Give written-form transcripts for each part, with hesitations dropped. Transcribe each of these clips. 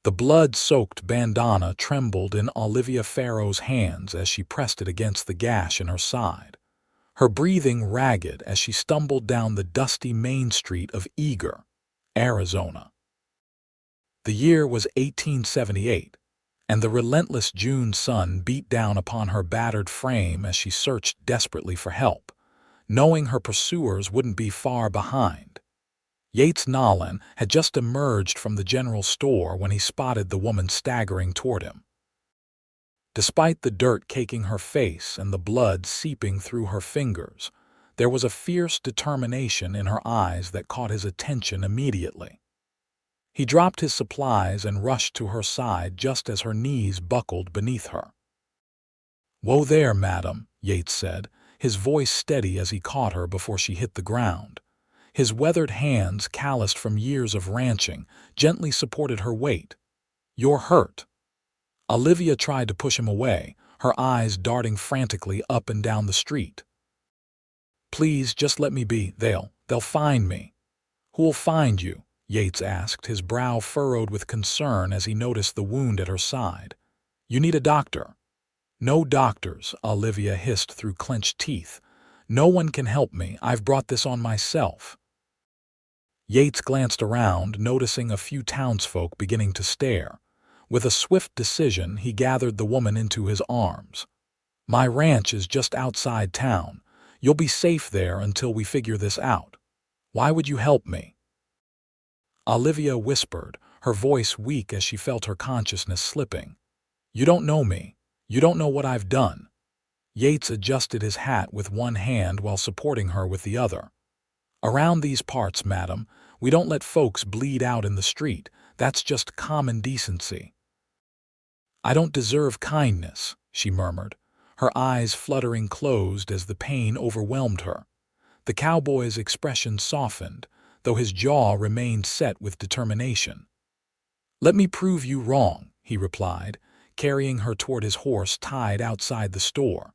The blood-soaked bandana trembled in Olivia Farrow's hands as she pressed it against the gash in her side, her breathing ragged as she stumbled down the dusty main street of Eager, Arizona. The year was 1878, and the relentless June sun beat down upon her battered frame as she searched desperately for help, knowing her pursuers wouldn't be far behind. Yates Nolan had just emerged from the general store when he spotted the woman staggering toward him. Despite the dirt caking her face and the blood seeping through her fingers, there was a fierce determination in her eyes that caught his attention immediately. He dropped his supplies and rushed to her side just as her knees buckled beneath her. "Whoa there, madam," Yates said, his voice steady as he caught her before she hit the ground. His weathered hands, calloused from years of ranching, gently supported her weight. "You're hurt." Olivia tried to push him away, her eyes darting frantically up and down the street. "Please, just let me be. They'll find me." "Who'll find you?" Yates asked, his brow furrowed with concern as he noticed the wound at her side. "You need a doctor." "No doctors," Olivia hissed through clenched teeth. "No one can help me. I've brought this on myself." Yates glanced around, noticing a few townsfolk beginning to stare. With a swift decision, he gathered the woman into his arms. "My ranch is just outside town. You'll be safe there until we figure this out. Why would you help me?" Olivia whispered, her voice weak as she felt her consciousness slipping. "You don't know me. You don't know what I've done." Yates adjusted his hat with one hand while supporting her with the other. "Around these parts, madam, we don't let folks bleed out in the street. That's just common decency." "I don't deserve kindness," she murmured, her eyes fluttering closed as the pain overwhelmed her. The cowboy's expression softened, though his jaw remained set with determination. "Let me prove you wrong," he replied, carrying her toward his horse tied outside the store.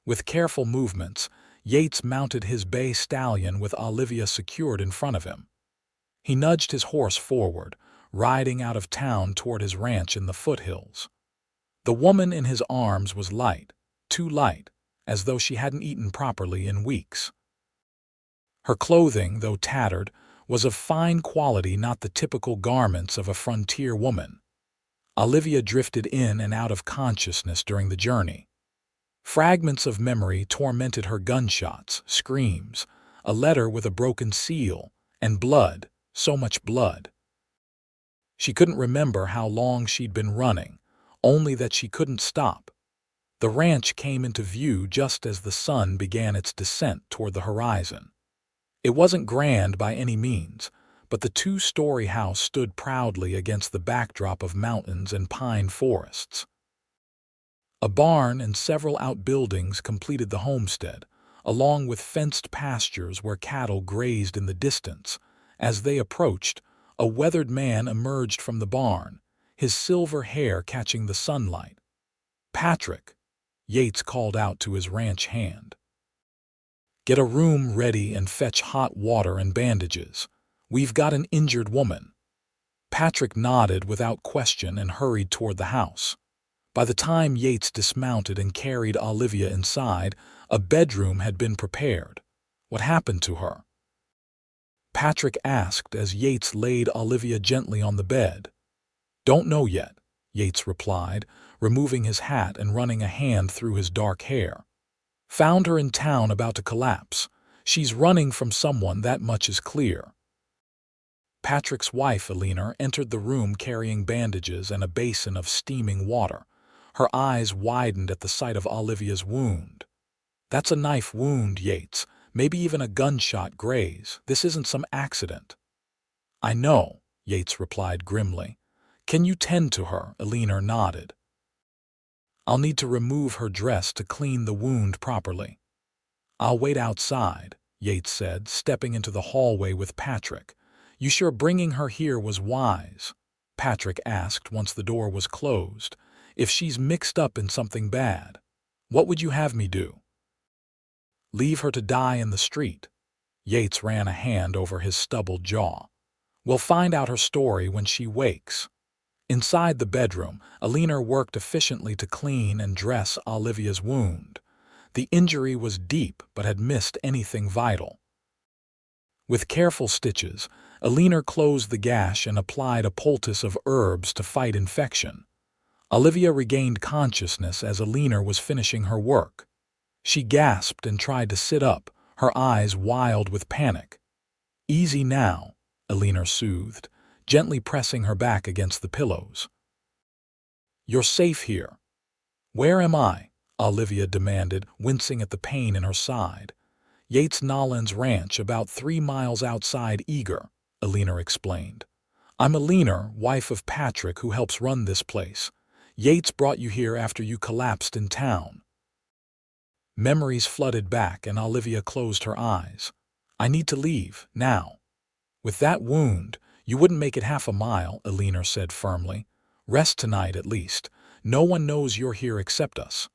With careful movements, Yates mounted his bay stallion with Olivia secured in front of him. He nudged his horse forward, riding out of town toward his ranch in the foothills. The woman in his arms was light, too light, as though she hadn't eaten properly in weeks. Her clothing, though tattered, was of fine quality, not the typical garments of a frontier woman. Olivia drifted in and out of consciousness during the journey. Fragments of memory tormented her: gunshots, screams, a letter with a broken seal, and blood, so much blood. She couldn't remember how long she'd been running, only that she couldn't stop. The ranch came into view just as the sun began its descent toward the horizon. It wasn't grand by any means, but the two-story house stood proudly against the backdrop of mountains and pine forests. A barn and several outbuildings completed the homestead, along with fenced pastures where cattle grazed in the distance. As they approached, a weathered man emerged from the barn, his silver hair catching the sunlight. "Patrick," Yates called out to his ranch hand. "Get a room ready and fetch hot water and bandages. We've got an injured woman." Patrick nodded without question and hurried toward the house. By the time Yates dismounted and carried Olivia inside, a bedroom had been prepared. "What happened to her?" Patrick asked as Yates laid Olivia gently on the bed. "Don't know yet," Yates replied, removing his hat and running a hand through his dark hair. "Found her in town about to collapse. She's running from someone, that much is clear." Patrick's wife, Eleanor, entered the room carrying bandages and a basin of steaming water. Her eyes widened at the sight of Olivia's wound. "That's a knife wound, Yates. Maybe even a gunshot graze. This isn't some accident." "I know," Yates replied grimly. "Can you tend to her?" Eleanor nodded. "I'll need to remove her dress to clean the wound properly." "I'll wait outside," Yates said, stepping into the hallway with Patrick. "You sure bringing her here was wise?" Patrick asked once the door was closed. "If she's mixed up in something bad, what would you have me do?" "Leave her to die in the street." Yates ran a hand over his stubbled jaw. "We'll find out her story when she wakes." Inside the bedroom, Alina worked efficiently to clean and dress Olivia's wound. The injury was deep but had missed anything vital. With careful stitches, Alina closed the gash and applied a poultice of herbs to fight infection. Olivia regained consciousness as Alina was finishing her work. She gasped and tried to sit up, her eyes wild with panic. "Easy now," Alina soothed, gently pressing her back against the pillows. "You're safe here." "Where am I?" Olivia demanded, wincing at the pain in her side. "Yates Nolan's ranch, about 3 miles outside Eager," Alina explained. "I'm Alina, wife of Patrick, who helps run this place. Yates brought you here after you collapsed in town." Memories flooded back and Olivia closed her eyes. "I need to leave, now." "With that wound, you wouldn't make it half a mile," Alina said firmly. "Rest tonight at least. No one knows you're here except us."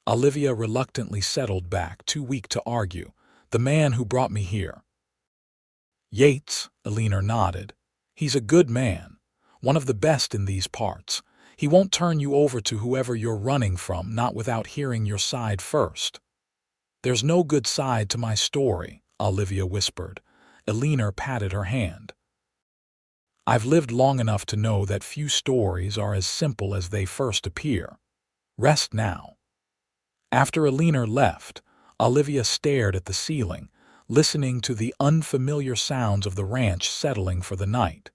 Olivia reluctantly settled back, too weak to argue. "The man who brought me here." "Yates," Alina nodded. "He's a good man, one of the best in these parts. He won't turn you over to whoever you're running from, not without hearing your side first." "There's no good side to my story," Olivia whispered. Alina patted her hand. "I've lived long enough to know that few stories are as simple as they first appear. Rest now." After Alina left, Olivia stared at the ceiling, listening to the unfamiliar sounds of the ranch settling for the night.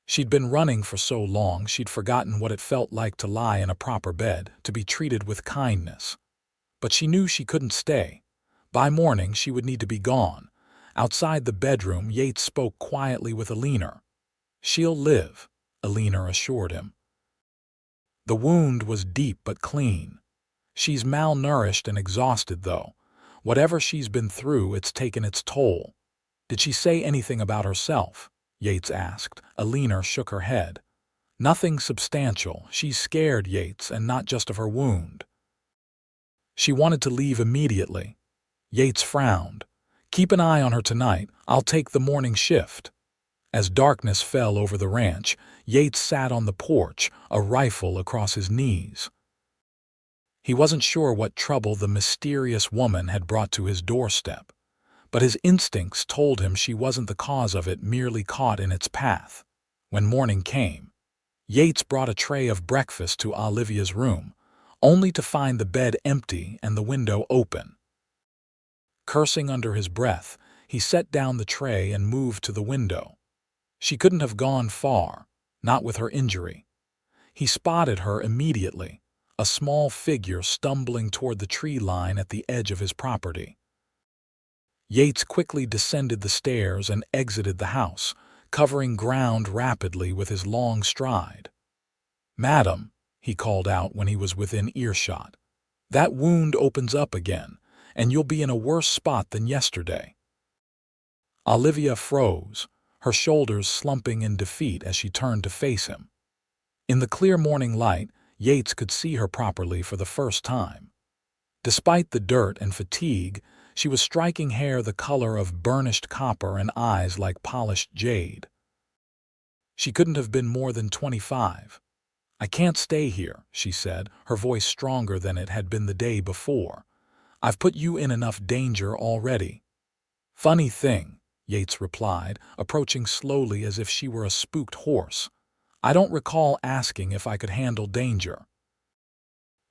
She'd been running for so long she'd forgotten what it felt like to lie in a proper bed, to be treated with kindness. But she knew she couldn't stay. By morning she would need to be gone. Outside the bedroom, Yates spoke quietly with Alina. "She'll live," Alina assured him. "The wound was deep but clean. She's malnourished and exhausted, though. Whatever she's been through, it's taken its toll." "Did she say anything about herself?" Yates asked. Alina shook her head. "Nothing substantial. She's scared, Yates, and not just of her wound. She wanted to leave immediately." Yates frowned. "Keep an eye on her tonight. I'll take the morning shift." As darkness fell over the ranch, Yates sat on the porch, a rifle across his knees. He wasn't sure what trouble the mysterious woman had brought to his doorstep, but his instincts told him she wasn't the cause of it, merely caught in its path. When morning came, Yates brought a tray of breakfast to Olivia's room, only to find the bed empty and the window open. Cursing under his breath, he set down the tray and moved to the window. She couldn't have gone far, not with her injury. He spotted her immediately, a small figure stumbling toward the tree line at the edge of his property. Yates quickly descended the stairs and exited the house, covering ground rapidly with his long stride. "Madam," he called out when he was within earshot, "that wound opens up again, and you'll be in a worse spot than yesterday." Olivia froze, her shoulders slumping in defeat as she turned to face him. In the clear morning light, Yates could see her properly for the first time. Despite the dirt and fatigue, she was striking hair the color of burnished copper and eyes like polished jade. She couldn't have been more than 25. "I can't stay here," she said, her voice stronger than it had been the day before. "I've put you in enough danger already." "Funny thing," Yates replied, approaching slowly as if she were a spooked horse. "I don't recall asking if I could handle danger.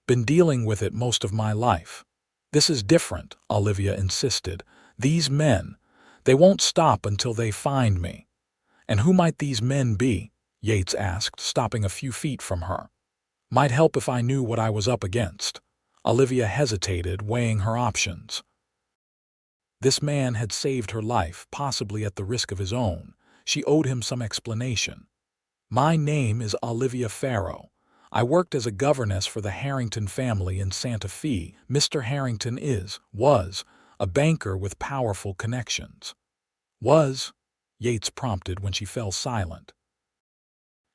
Been dealing with it most of my life." "This is different," Olivia insisted. "These men, they won't stop until they find me." "And who might these men be?" Yates asked, stopping a few feet from her. "Might help if I knew what I was up against." Olivia hesitated, weighing her options. This man had saved her life, possibly at the risk of his own. She owed him some explanation. "My name is Olivia Farrow. I worked as a governess for the Harrington family in Santa Fe. Mr. Harrington was, a banker with powerful connections." "Was?" Yates prompted when she fell silent.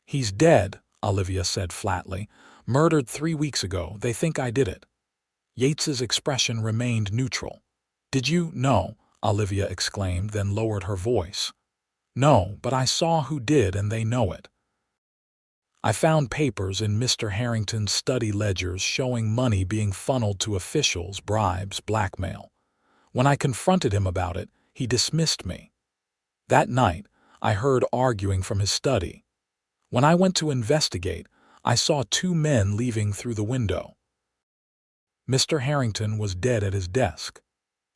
"He's dead," Olivia said flatly. "Murdered 3 weeks ago. They think I did it." Yates's expression remained neutral. "Did you?" "No," Olivia exclaimed, then lowered her voice. "No, but I saw who did and they know it." I found papers in Mr. Harrington's study ledgers showing money being funneled to officials, bribes, blackmail. When I confronted him about it, he dismissed me. That night, I heard arguing from his study. When I went to investigate, I saw two men leaving through the window. Mr. Harrington was dead at his desk.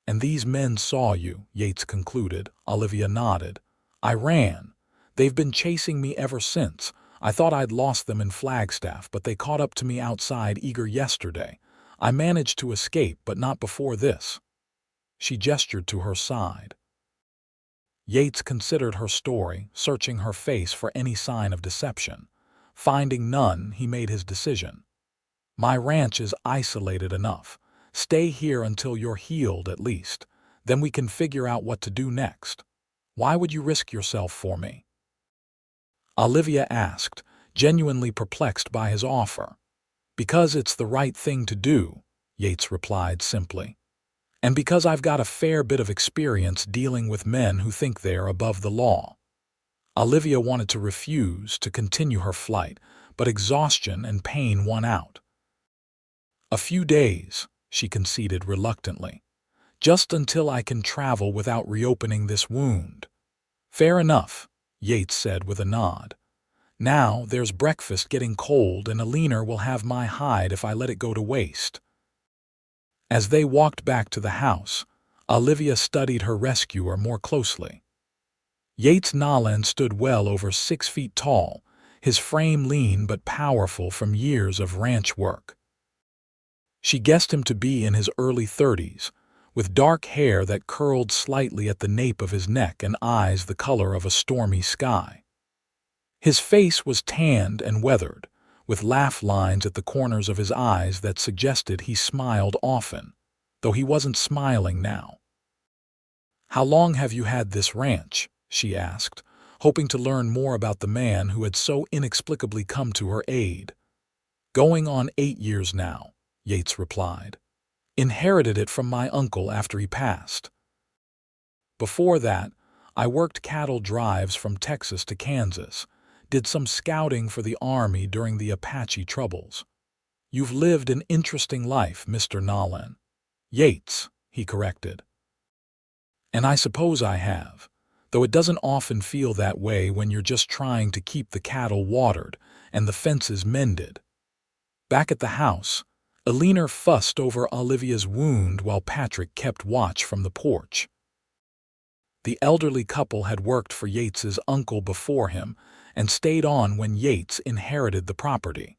"And these men saw you," Yates concluded. Olivia nodded. "I ran. They've been chasing me ever since. I thought I'd lost them in Flagstaff, but they caught up to me outside Eager yesterday. I managed to escape, but not before this." She gestured to her side. Yates considered her story, searching her face for any sign of deception. Finding none, he made his decision. "My ranch is isolated enough. Stay here until you're healed at least. Then we can figure out what to do next. Why would you risk yourself for me?" Olivia asked, genuinely perplexed by his offer. "Because it's the right thing to do," Yates replied simply. "And because I've got a fair bit of experience dealing with men who think they're above the law." Olivia wanted to refuse to continue her flight, but exhaustion and pain won out. "A few days," she conceded reluctantly. "Just until I can travel without reopening this wound." "Fair enough," Yates said with a nod. "Now there's breakfast getting cold, and a leaner will have my hide if I let it go to waste." As they walked back to the house, Olivia studied her rescuer more closely. Yates Nolan stood well over 6 feet tall, his frame lean but powerful from years of ranch work. She guessed him to be in his early 30s, with dark hair that curled slightly at the nape of his neck and eyes the color of a stormy sky. His face was tanned and weathered, with laugh lines at the corners of his eyes that suggested he smiled often, though he wasn't smiling now. "How long have you had this ranch?" she asked, hoping to learn more about the man who had so inexplicably come to her aid. "Going on 8 years now," Yates replied. "Inherited it from my uncle after he passed. Before that, I worked cattle drives from Texas to Kansas, did some scouting for the Army during the Apache troubles." "You've lived an interesting life, Mr. Nolan." "Yates," he corrected. "And I suppose I have, though it doesn't often feel that way when you're just trying to keep the cattle watered and the fences mended." Back at the house, Eleanor fussed over Olivia's wound while Patrick kept watch from the porch. The elderly couple had worked for Yates's uncle before him and stayed on when Yates inherited the property.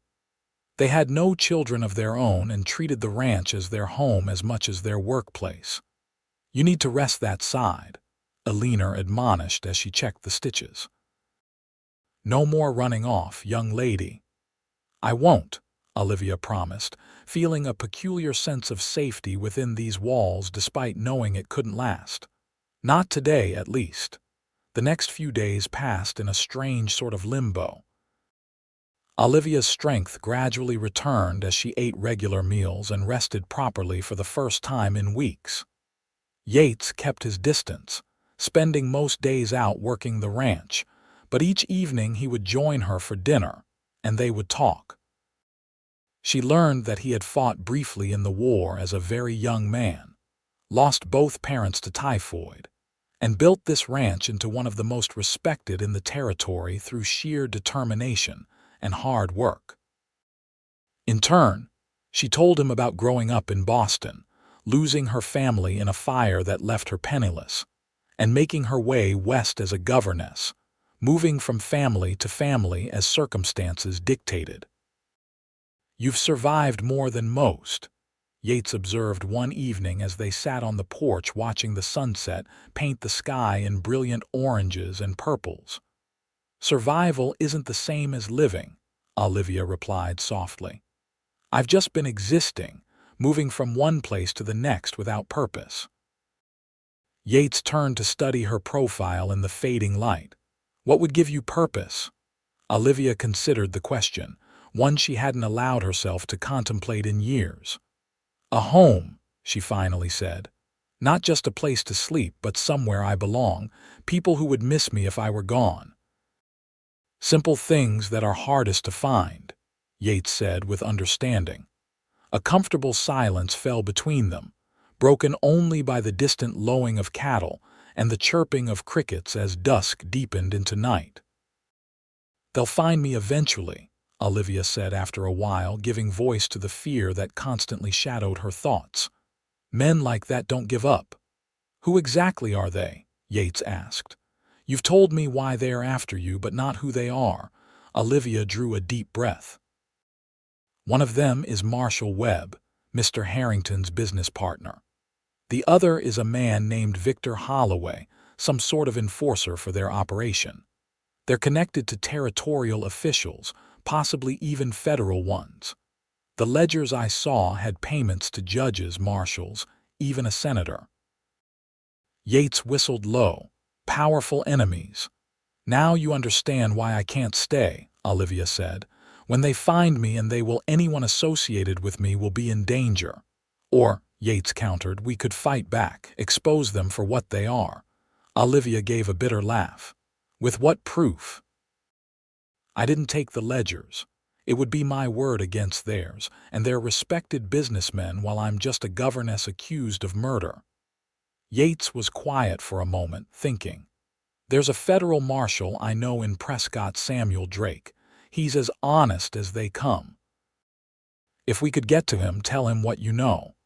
They had no children of their own and treated the ranch as their home as much as their workplace. "You need to rest that side," Eleanor admonished as she checked the stitches. "No more running off, young lady." "I won't," Olivia promised, feeling a peculiar sense of safety within these walls despite knowing it couldn't last. Not today, at least. The next few days passed in a strange sort of limbo. Olivia's strength gradually returned as she ate regular meals and rested properly for the first time in weeks. Yates kept his distance, spending most days out working the ranch, but each evening he would join her for dinner, and they would talk. She learned that he had fought briefly in the war as a very young man, lost both parents to typhoid, and built this ranch into one of the most respected in the territory through sheer determination and hard work. In turn, she told him about growing up in Boston, losing her family in a fire that left her penniless, and making her way west as a governess, moving from family to family as circumstances dictated. "You've survived more than most," Yates observed one evening as they sat on the porch watching the sunset paint the sky in brilliant oranges and purples. "Survival isn't the same as living," Olivia replied softly. "I've just been existing, moving from one place to the next without purpose." Yates turned to study her profile in the fading light. "What would give you purpose?" Olivia considered the question, one she hadn't allowed herself to contemplate in years. "A home," she finally said. "Not just a place to sleep, but somewhere I belong, people who would miss me if I were gone." Simple things that are hardest to find, Yates said with understanding. A comfortable silence fell between them, broken only by the distant lowing of cattle and the chirping of crickets as dusk deepened into night. "They'll find me eventually," Olivia said after a while, giving voice to the fear that constantly shadowed her thoughts. "Men like that don't give up." "Who exactly are they?" Yates asked. "You've told me why they are after you, but not who they are." Olivia drew a deep breath. "One of them is Marshall Webb, Mr. Harrington's business partner. The other is a man named Victor Holloway, some sort of enforcer for their operation. They're connected to territorial officials, possibly even federal ones. The ledgers I saw had payments to judges, marshals, even a senator." Yates whistled low. "Powerful enemies." "Now you understand why I can't stay," Olivia said. "When they find me and anyone associated with me will be in danger." "Or," Yates countered, "we could fight back, expose them for what they are." Olivia gave a bitter laugh. "With what proof?" "I didn't take the ledgers. It would be my word against theirs, and they're respected businessmen while I'm just a governess accused of murder." Yates was quiet for a moment, thinking. "There's a federal marshal I know in Prescott, Samuel Drake. He's as honest as they come. If we could get to him, tell him what you know."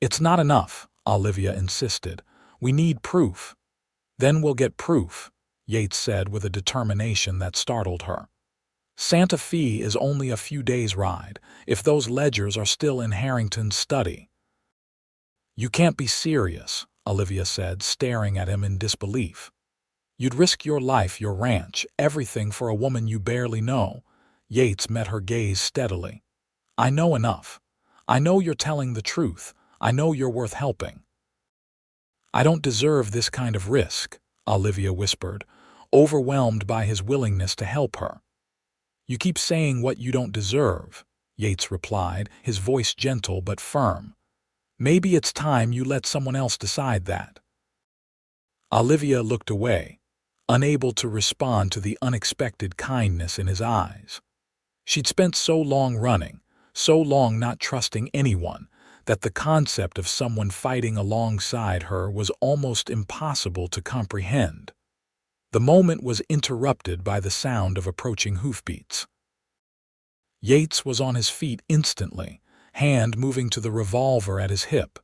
"It's not enough," Olivia insisted. "We need proof." "Then we'll get proof," Yates said with a determination that startled her. "Santa Fe is only a few days' ride, if those ledgers are still in Harrington's study." "You can't be serious," Olivia said, staring at him in disbelief. "You'd risk your life, your ranch, everything for a woman you barely know." Yates met her gaze steadily. "I know enough. I know you're telling the truth. I know you're worth helping." "I don't deserve this kind of risk," Olivia whispered, overwhelmed by his willingness to help her. "You keep saying what you don't deserve," Yates replied, his voice gentle but firm. "Maybe it's time you let someone else decide that." Olivia looked away, unable to respond to the unexpected kindness in his eyes. She'd spent so long running, so long not trusting anyone, that the concept of someone fighting alongside her was almost impossible to comprehend. The moment was interrupted by the sound of approaching hoofbeats. Yates was on his feet instantly, hand moving to the revolver at his hip.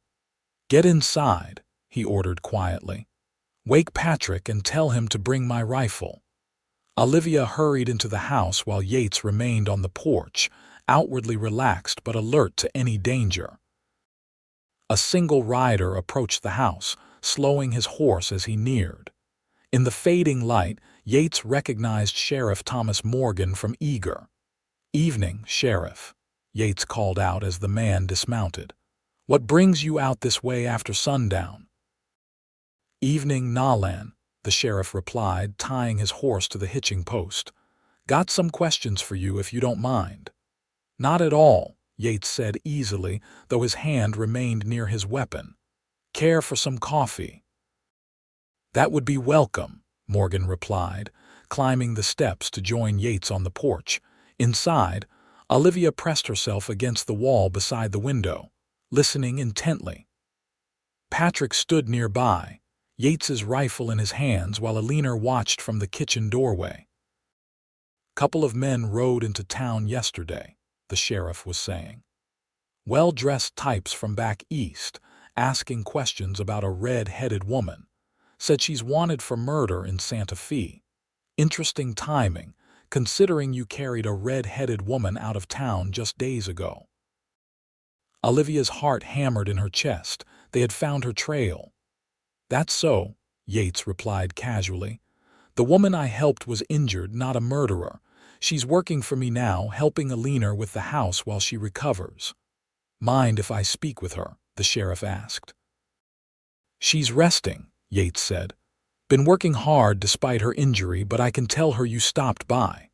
"Get inside," he ordered quietly. "Wake Patrick and tell him to bring my rifle." Olivia hurried into the house while Yates remained on the porch, outwardly relaxed but alert to any danger. A single rider approached the house, slowing his horse as he neared. In the fading light, Yates recognized Sheriff Thomas Morgan from Eager. "Evening, Sheriff," Yates called out as the man dismounted. "What brings you out this way after sundown?" "Evening, Nolan," the sheriff replied, tying his horse to the hitching post. "Got some questions for you if you don't mind." "Not at all," Yates said easily, though his hand remained near his weapon. "Care for some coffee?" "That would be welcome," Morgan replied, climbing the steps to join Yates on the porch. Inside, Olivia pressed herself against the wall beside the window, listening intently. Patrick stood nearby, Yates's rifle in his hands, while Alina watched from the kitchen doorway. "Couple of men rode into town yesterday," the sheriff was saying. "Well-dressed types from back east, asking questions about a red-headed woman. Said she's wanted for murder in Santa Fe. Interesting timing, considering you carried a red-headed woman out of town just days ago." Olivia's heart hammered in her chest. They had found her trail. "That's so," Yates replied casually. "The woman I helped was injured, not a murderer. She's working for me now, helping Alina with the house while she recovers." "Mind if I speak with her?" the sheriff asked. "She's resting," Yates said. "Been working hard despite her injury, but I can tell her you stopped by."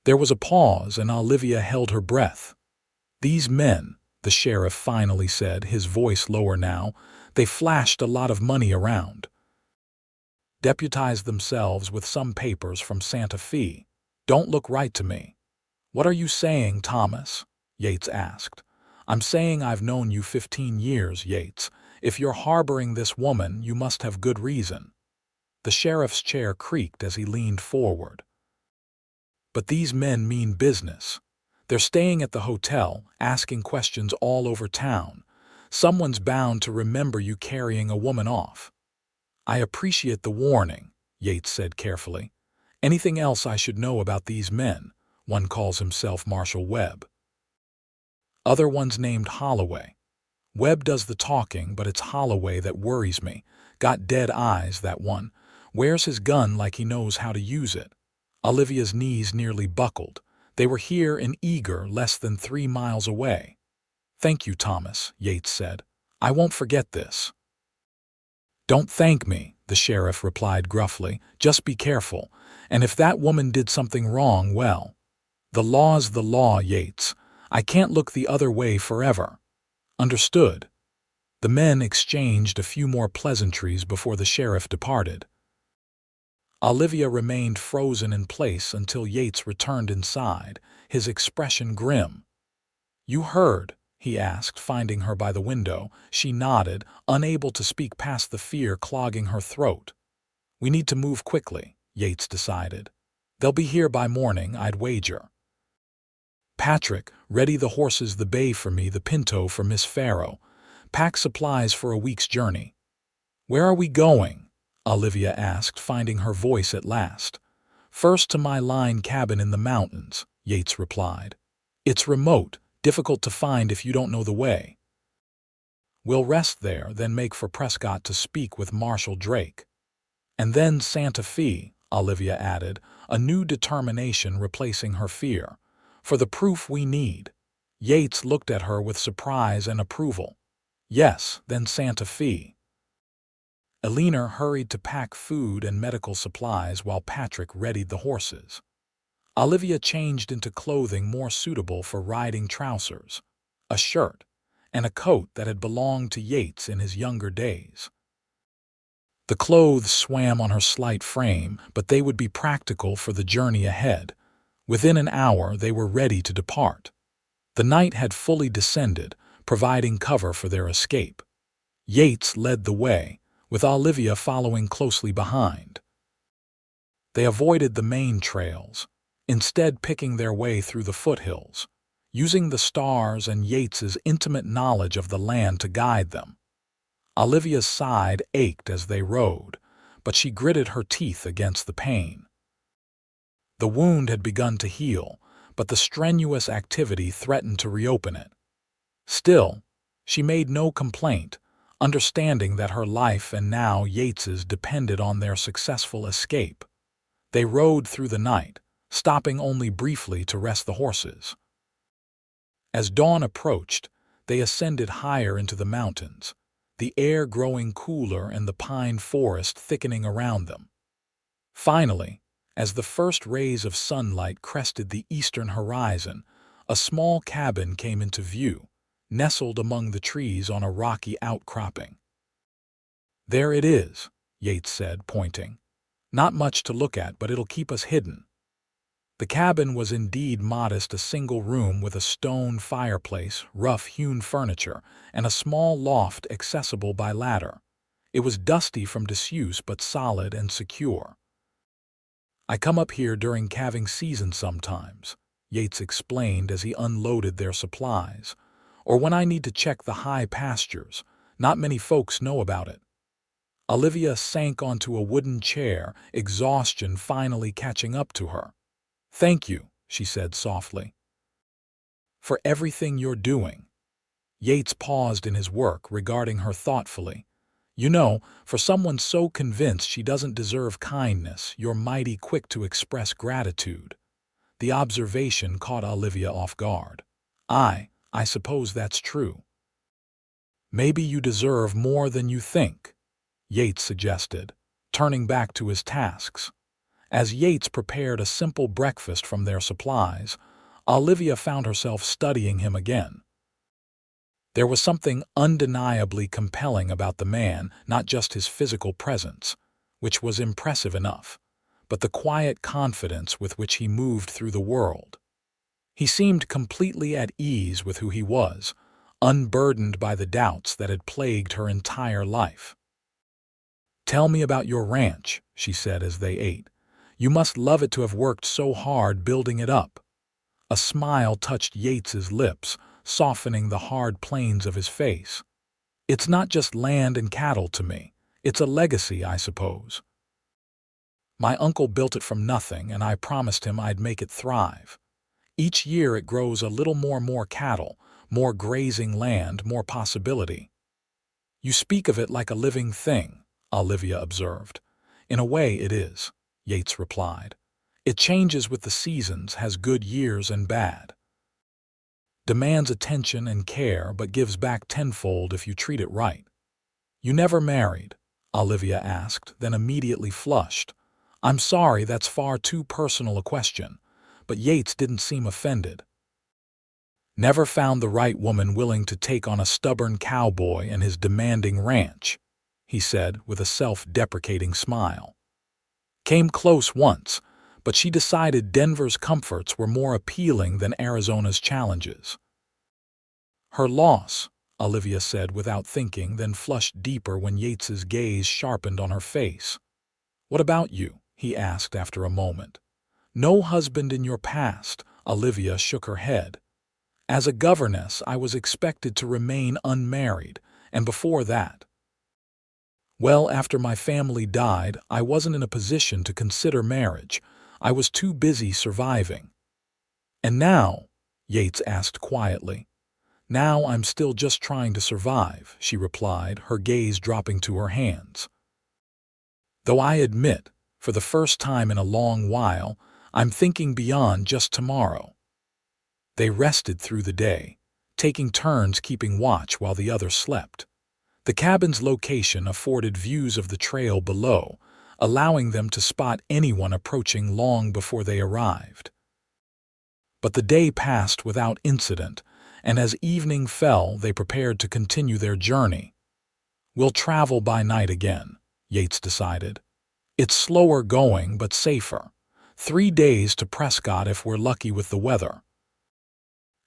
There was a pause, and Olivia held her breath. "These men," the sheriff finally said, his voice lower now, "they flashed a lot of money around. Deputized themselves with some papers from Santa Fe. Don't look right to me. What are you saying, Thomas? Yates asked. I'm saying I've known you 15 years, Yates. If you're harboring this woman, you must have good reason. The sheriff's chair creaked as he leaned forward. But these men mean business. They're staying at the hotel, asking questions all over town. Someone's bound to remember you carrying a woman off. I appreciate the warning, Yates said carefully. Anything else I should know about these men? One calls himself Marshall Webb. Other one's named Holloway. Webb does the talking, but it's Holloway that worries me. Got dead eyes, that one. Wears his gun like he knows how to use it. Olivia's knees nearly buckled. They were here in Eager, less than 3 miles away. Thank you, Thomas, Yates said. I won't forget this. Don't thank me, the sheriff replied gruffly. Just be careful. And if that woman did something wrong, well, the law's the law, Yates. I can't look the other way forever. Understood. The men exchanged a few more pleasantries before the sheriff departed. Olivia remained frozen in place until Yates returned inside, his expression grim. You heard? He asked, finding her by the window. She nodded, unable to speak past the fear clogging her throat. We need to move quickly, Yates decided. They'll be here by morning, I'd wager. Patrick, ready the horses, the bay for me, the pinto for Miss Farrow. Pack supplies for a week's journey. Where are we going? Olivia asked, finding her voice at last. First to my line cabin in the mountains, Yates replied. It's remote, difficult to find if you don't know the way. We'll rest there, then make for Prescott to speak with Marshal Drake. And then Santa Fe, Olivia added, a new determination replacing her fear. For the proof we need. Yates looked at her with surprise and approval. Yes, then Santa Fe. Elena hurried to pack food and medical supplies while Patrick readied the horses. Olivia changed into clothing more suitable for riding: trousers, a shirt, and a coat that had belonged to Yates in his younger days. The clothes swam on her slight frame, but they would be practical for the journey ahead. Within an hour they were ready to depart. The night had fully descended, providing cover for their escape. Yates led the way, with Olivia following closely behind. They avoided the main trails, instead picking their way through the foothills, using the stars and Yates's intimate knowledge of the land to guide them. Olivia's side ached as they rode, but she gritted her teeth against the pain. The wound had begun to heal, but the strenuous activity threatened to reopen it. Still, she made no complaint, understanding that her life and now Yates's depended on their successful escape. They rode through the night, stopping only briefly to rest the horses. As dawn approached, they ascended higher into the mountains, the air growing cooler and the pine forest thickening around them. Finally, as the first rays of sunlight crested the eastern horizon, a small cabin came into view, nestled among the trees on a rocky outcropping. There it is, Yates said, pointing. Not much to look at, but it'll keep us hidden. The cabin was indeed modest, a single room with a stone fireplace, rough-hewn furniture, and a small loft accessible by ladder. It was dusty from disuse but solid and secure. I come up here during calving season sometimes, Yates explained as he unloaded their supplies. Or when I need to check the high pastures. Not many folks know about it. Olivia sank onto a wooden chair, exhaustion finally catching up to her. Thank you, she said softly. For everything you're doing. Yates paused in his work, regarding her thoughtfully. You know, for someone so convinced she doesn't deserve kindness, you're mighty quick to express gratitude. The observation caught Olivia off guard. I suppose that's true. Maybe you deserve more than you think, Yates suggested, turning back to his tasks. As Yates prepared a simple breakfast from their supplies, Olivia found herself studying him again. There was something undeniably compelling about the man, not just his physical presence, which was impressive enough, but the quiet confidence with which he moved through the world. He seemed completely at ease with who he was, unburdened by the doubts that had plagued her entire life. "Tell me about your ranch," she said as they ate. "You must love it to have worked so hard building it up." A smile touched Yates's lips, softening the hard planes of his face. "It's not just land and cattle to me. It's a legacy, I suppose. My uncle built it from nothing, and I promised him I'd make it thrive. Each year it grows a little more cattle, more grazing land, more possibility." "You speak of it like a living thing," Olivia observed. "In a way it is," Yates replied. "It changes with the seasons, has good years and bad. Demands attention and care, but gives back tenfold if you treat it right." "You never married?" Olivia asked, then immediately flushed. "I'm sorry, that's far too personal a question," but Yates didn't seem offended. "Never found the right woman willing to take on a stubborn cowboy and his demanding ranch," he said with a self-deprecating smile. "Came close once, but she decided Denver's comforts were more appealing than Arizona's challenges." "Her loss," Olivia said without thinking, then flushed deeper when Yates's gaze sharpened on her face. "What about you?" he asked after a moment. "No husband in your past," Olivia shook her head. "As a governess, I was expected to remain unmarried, and before that, well, after my family died, I wasn't in a position to consider marriage. I was too busy surviving." "And now?" Yates asked quietly. "Now I'm still just trying to survive," she replied, her gaze dropping to her hands. "Though I admit, for the first time in a long while, I'm thinking beyond just tomorrow." They rested through the day, taking turns keeping watch while the other slept. The cabin's location afforded views of the trail below, allowing them to spot anyone approaching long before they arrived. But the day passed without incident, and as evening fell, they prepared to continue their journey. "We'll travel by night again," Yates decided. "It's slower going, but safer. 3 days to Prescott if we're lucky with the weather."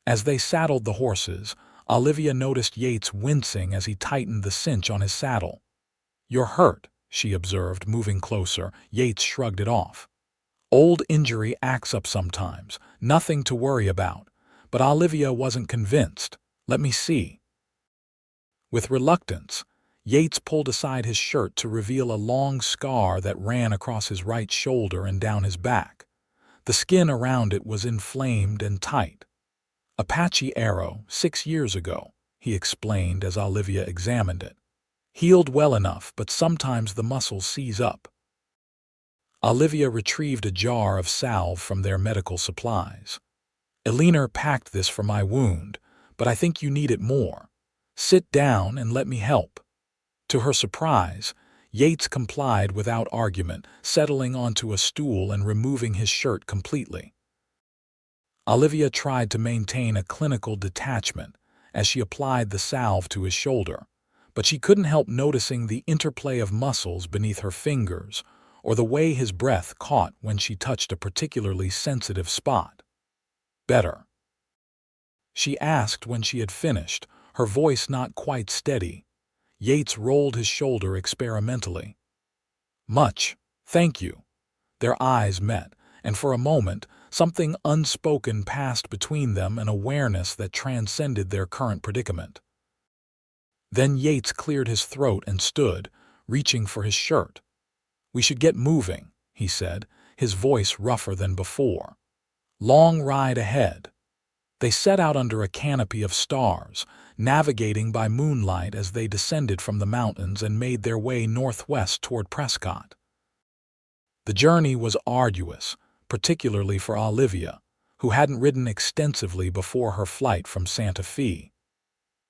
As they saddled the horses, Olivia noticed Yates wincing as he tightened the cinch on his saddle. "You're hurt," she observed, moving closer. Yates shrugged it off. "Old injury acts up sometimes, nothing to worry about." But Olivia wasn't convinced. "Let me see." With reluctance, Yates pulled aside his shirt to reveal a long scar that ran across his right shoulder and down his back. The skin around it was inflamed and tight. "A patchy arrow 6 years ago," he explained as Olivia examined it. "Healed well enough, but sometimes the muscles seize up." Olivia retrieved a jar of salve from their medical supplies. "Eleanor packed this for my wound, but I think you need it more. Sit down and let me help." To her surprise, Yates complied without argument, settling onto a stool and removing his shirt completely. Olivia tried to maintain a clinical detachment as she applied the salve to his shoulder, but she couldn't help noticing the interplay of muscles beneath her fingers or the way his breath caught when she touched a particularly sensitive spot. "Better?" she asked when she had finished, her voice not quite steady. Yates rolled his shoulder experimentally. "Much, thank you." Their eyes met, and for a moment, something unspoken passed between them, an awareness that transcended their current predicament. Then Yates cleared his throat and stood, reaching for his shirt. "We should get moving," he said, his voice rougher than before. "Long ride ahead." They set out under a canopy of stars, navigating by moonlight as they descended from the mountains and made their way northwest toward Prescott. The journey was arduous, particularly for Olivia, who hadn't ridden extensively before her flight from Santa Fe.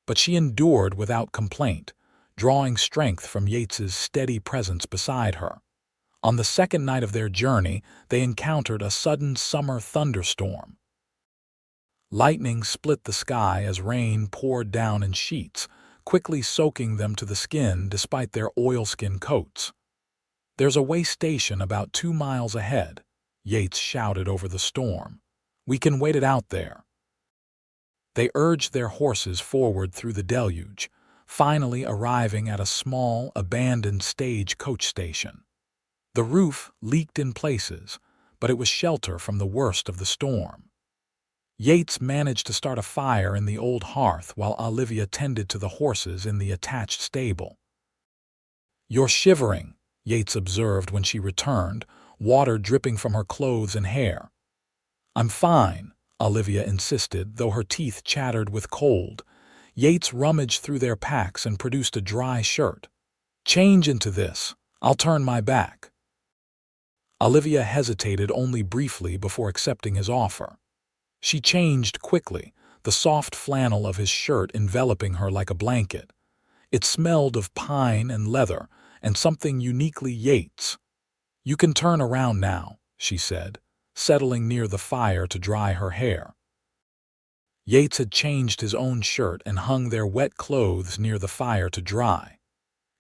But she endured without complaint, drawing strength from Yates's steady presence beside her. On the second night of their journey, they encountered a sudden summer thunderstorm. Lightning split the sky as rain poured down in sheets, quickly soaking them to the skin despite their oilskin coats. "There's a way station about 2 miles ahead," Yates shouted over the storm. "We can wait it out there." They urged their horses forward through the deluge, finally arriving at a small, abandoned stage-coach station. The roof leaked in places, but it was shelter from the worst of the storm. Yates managed to start a fire in the old hearth while Olivia tended to the horses in the attached stable. "You're shivering," Yates observed when she returned, water dripping from her clothes and hair. "I'm fine," Olivia insisted, though her teeth chattered with cold. Yates rummaged through their packs and produced a dry shirt. "Change into this. I'll turn my back." Olivia hesitated only briefly before accepting his offer. She changed quickly, the soft flannel of his shirt enveloping her like a blanket. It smelled of pine and leather, and something uniquely Yates. "You can turn around now," she said, settling near the fire to dry her hair. Yates had changed his own shirt and hung their wet clothes near the fire to dry.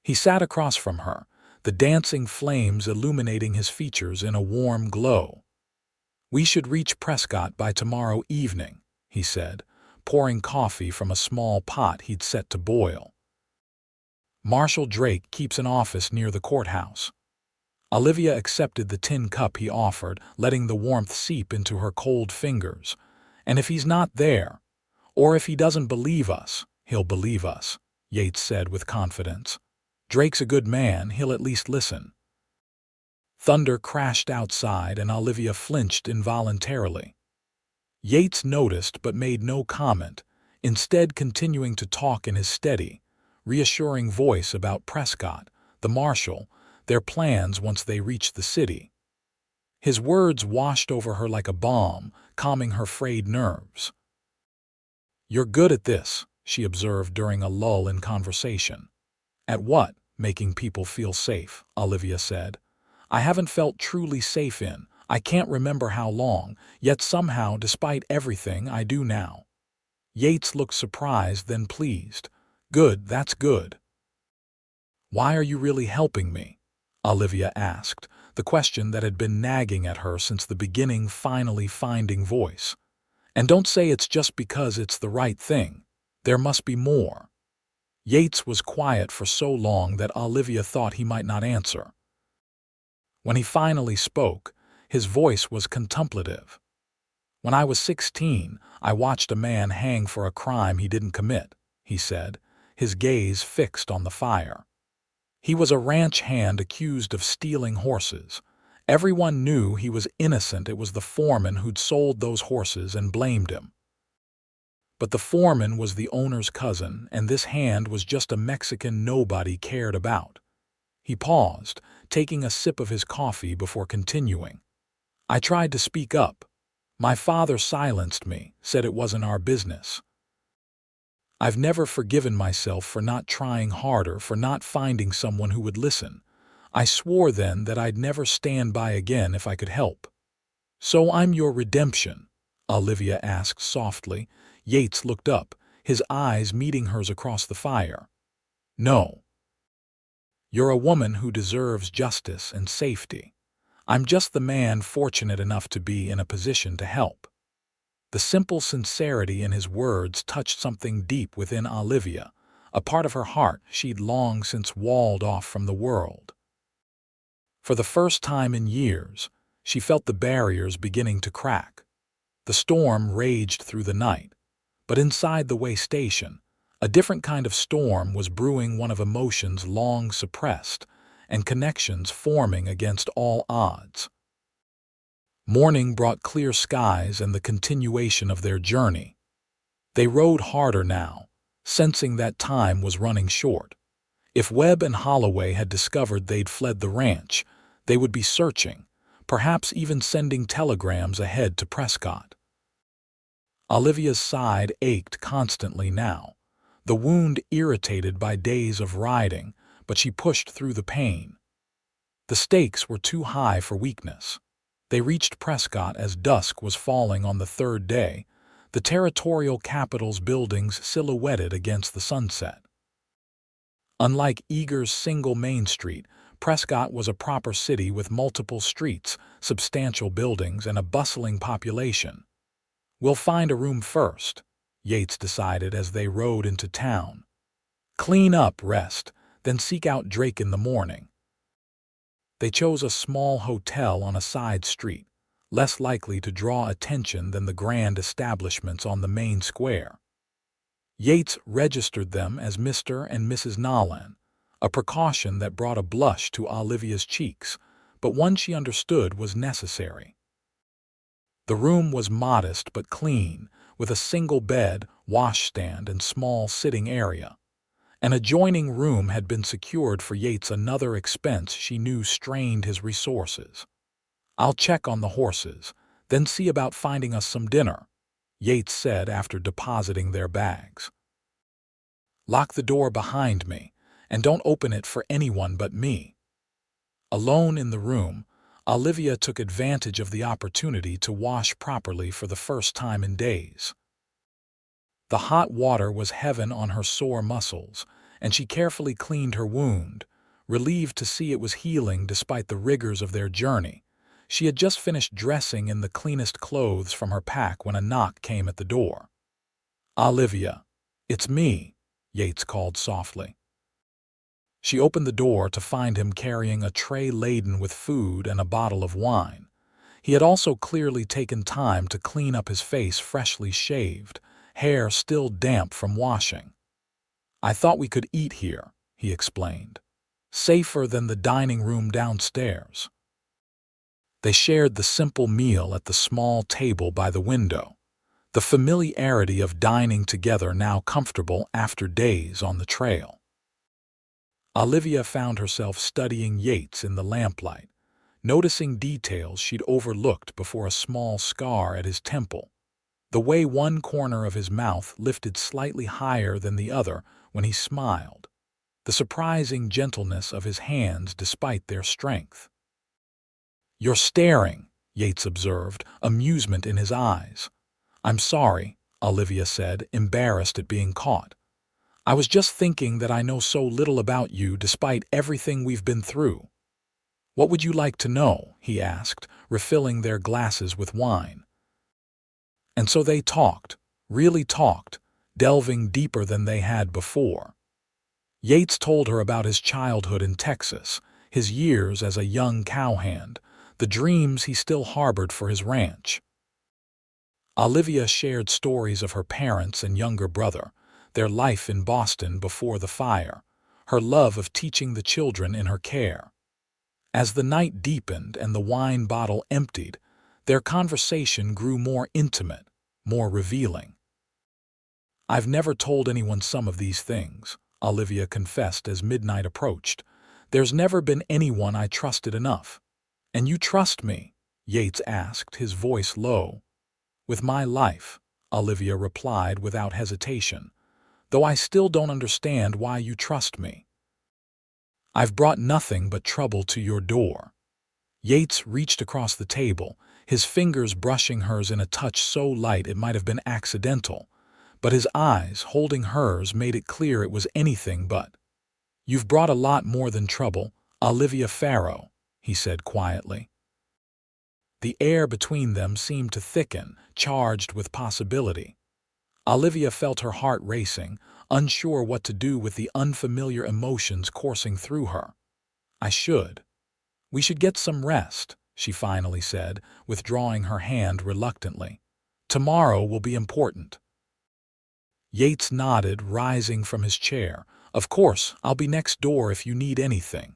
He sat across from her, the dancing flames illuminating his features in a warm glow. "We should reach Prescott by tomorrow evening," he said, pouring coffee from a small pot he'd set to boil. "Marshal Drake keeps an office near the courthouse." Olivia accepted the tin cup he offered, letting the warmth seep into her cold fingers. "And if he's not there, or if he doesn't believe us, he'll believe us," Yates said with confidence. "Drake's a good man, he'll at least listen." Thunder crashed outside and Olivia flinched involuntarily. Yates noticed but made no comment, instead continuing to talk in his steady, reassuring voice about Prescott, the marshal, their plans once they reached the city. His words washed over her like a balm, calming her frayed nerves. "You're good at this," she observed during a lull in conversation. "At what? Making people feel safe," Olivia said. "I haven't felt truly safe in, I can't remember how long, yet somehow, despite everything, I do now." Yates looked surprised, then pleased. "Good, that's good." "Why are you really helping me?" Olivia asked, the question that had been nagging at her since the beginning finally finding voice. "And don't say it's just because it's the right thing. There must be more." Yates was quiet for so long that Olivia thought he might not answer. When he finally spoke, his voice was contemplative. "When I was 16, I watched a man hang for a crime he didn't commit," he said, his gaze fixed on the fire. "He was a ranch hand accused of stealing horses. Everyone knew he was innocent. It was the foreman who'd sold those horses and blamed him. But the foreman was the owner's cousin, and this hand was just a Mexican nobody cared about." He paused, taking a sip of his coffee before continuing. "I tried to speak up. My father silenced me, said it wasn't our business. I've never forgiven myself for not trying harder, for not finding someone who would listen. I swore then that I'd never stand by again if I could help." "So I'm your redemption?" Olivia asked softly. Yates looked up, his eyes meeting hers across the fire. "No. You're a woman who deserves justice and safety. I'm just the man fortunate enough to be in a position to help." The simple sincerity in his words touched something deep within Olivia, a part of her heart she'd long since walled off from the world. For the first time in years, she felt the barriers beginning to crack. The storm raged through the night, but inside the way station, a different kind of storm was brewing, one of emotions long suppressed and connections forming against all odds. Morning brought clear skies and the continuation of their journey. They rode harder now, sensing that time was running short. If Webb and Holloway had discovered they'd fled the ranch, they would be searching, perhaps even sending telegrams ahead to Prescott. Olivia's side ached constantly now, the wound irritated by days of riding, but she pushed through the pain. The stakes were too high for weakness. They reached Prescott as dusk was falling on the third day, the territorial capital's buildings silhouetted against the sunset. Unlike Eager's single main street, Prescott was a proper city with multiple streets, substantial buildings, and a bustling population. "We'll find a room first," Yates decided as they rode into town. "Clean up, rest, then seek out Drake in the morning." They chose a small hotel on a side street, less likely to draw attention than the grand establishments on the main square. Yates registered them as Mr. and Mrs. Nolan, a precaution that brought a blush to Olivia's cheeks, but one she understood was necessary. The room was modest but clean, with a single bed, washstand, and small sitting area. An adjoining room had been secured for Yates, another expense she knew strained his resources. "I'll check on the horses, then see about finding us some dinner," Yates said after depositing their bags. "Lock the door behind me, and don't open it for anyone but me." Alone in the room, Olivia took advantage of the opportunity to wash properly for the first time in days. The hot water was heaven on her sore muscles, and she carefully cleaned her wound, relieved to see it was healing despite the rigors of their journey. She had just finished dressing in the cleanest clothes from her pack when a knock came at the door. "Olivia, it's me," Yates called softly. She opened the door to find him carrying a tray laden with food and a bottle of wine. He had also clearly taken time to clean up his face, freshly shaved, hair still damp from washing. "I thought we could eat here," he explained. "Safer than the dining room downstairs." They shared the simple meal at the small table by the window, the familiarity of dining together now comfortable after days on the trail. Olivia found herself studying Yates in the lamplight, noticing details she'd overlooked before: a small scar at his temple, the way one corner of his mouth lifted slightly higher than the other when he smiled, the surprising gentleness of his hands despite their strength. "You're staring," Yates observed, amusement in his eyes. "I'm sorry," Olivia said, embarrassed at being caught. "I was just thinking that I know so little about you despite everything we've been through." "What would you like to know?" he asked, refilling their glasses with wine. And so they talked, really talked, delving deeper than they had before. Yates told her about his childhood in Texas, his years as a young cowhand, the dreams he still harbored for his ranch. Olivia shared stories of her parents and younger brother, their life in Boston before the fire, her love of teaching the children in her care. As the night deepened and the wine bottle emptied, their conversation grew more intimate, more revealing. "I've never told anyone some of these things," Olivia confessed as midnight approached. "There's never been anyone I trusted enough." "And you trust me?" Yates asked, his voice low. "With my life," Olivia replied without hesitation, "though I still don't understand why you trust me." "I've brought nothing but trouble to your door." Yates reached across the table, his fingers brushing hers in a touch so light it might have been accidental, but his eyes, holding hers, made it clear it was anything but. "You've brought a lot more than trouble, Olivia Farrow," he said quietly. The air between them seemed to thicken, charged with possibility. Olivia felt her heart racing, unsure what to do with the unfamiliar emotions coursing through her. We should get some rest," she finally said, withdrawing her hand reluctantly. "Tomorrow will be important." Yates nodded, rising from his chair. "Of course, I'll be next door if you need anything."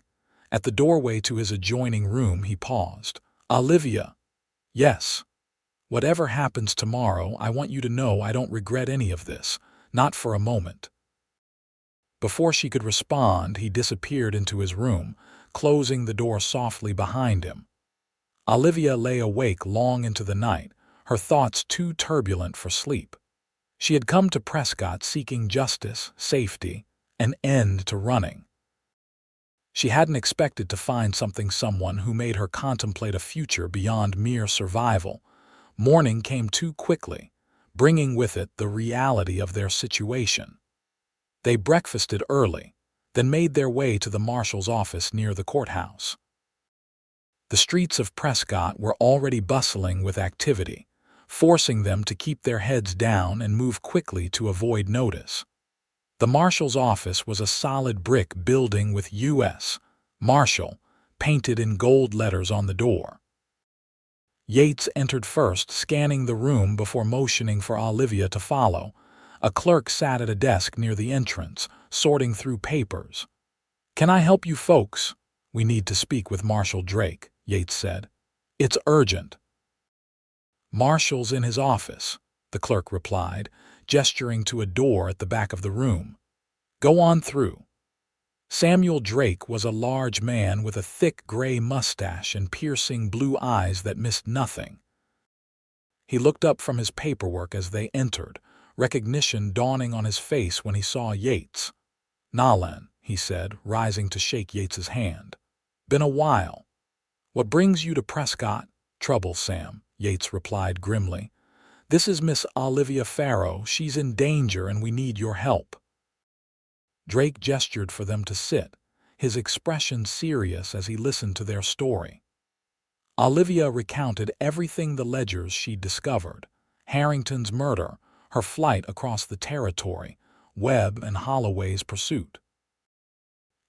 At the doorway to his adjoining room, he paused. "Olivia." "Yes. Whatever happens tomorrow, I want you to know I don't regret any of this, not for a moment." Before she could respond, he disappeared into his room, closing the door softly behind him. Olivia lay awake long into the night, her thoughts too turbulent for sleep. She had come to Prescott seeking justice, safety, an end to running. She hadn't expected to find someone who made her contemplate a future beyond mere survival. Morning came too quickly, bringing with it the reality of their situation. They breakfasted early, then made their way to the marshal's office near the courthouse. The streets of Prescott were already bustling with activity, forcing them to keep their heads down and move quickly to avoid notice. The marshal's office was a solid brick building with U.S. Marshal painted in gold letters on the door. Yates entered first, scanning the room before motioning for Olivia to follow. A clerk sat at a desk near the entrance, sorting through papers. "Can I help you folks? We need to speak with Marshal Drake," Yates said. "It's urgent." "Marshal's in his office," the clerk replied, gesturing to a door at the back of the room. "Go on through." Samuel Drake was a large man with a thick gray mustache and piercing blue eyes that missed nothing. He looked up from his paperwork as they entered, recognition dawning on his face when he saw Yates. "Nolan," he said, rising to shake Yates's hand. "Been a while. What brings you to Prescott?" "Trouble, Sam," Yates replied grimly. "This is Miss Olivia Farrow. She's in danger and we need your help." Drake gestured for them to sit, his expression serious as he listened to their story. Olivia recounted everything the ledgers she'd discovered: Harrington's murder, her flight across the territory, Webb and Holloway's pursuit.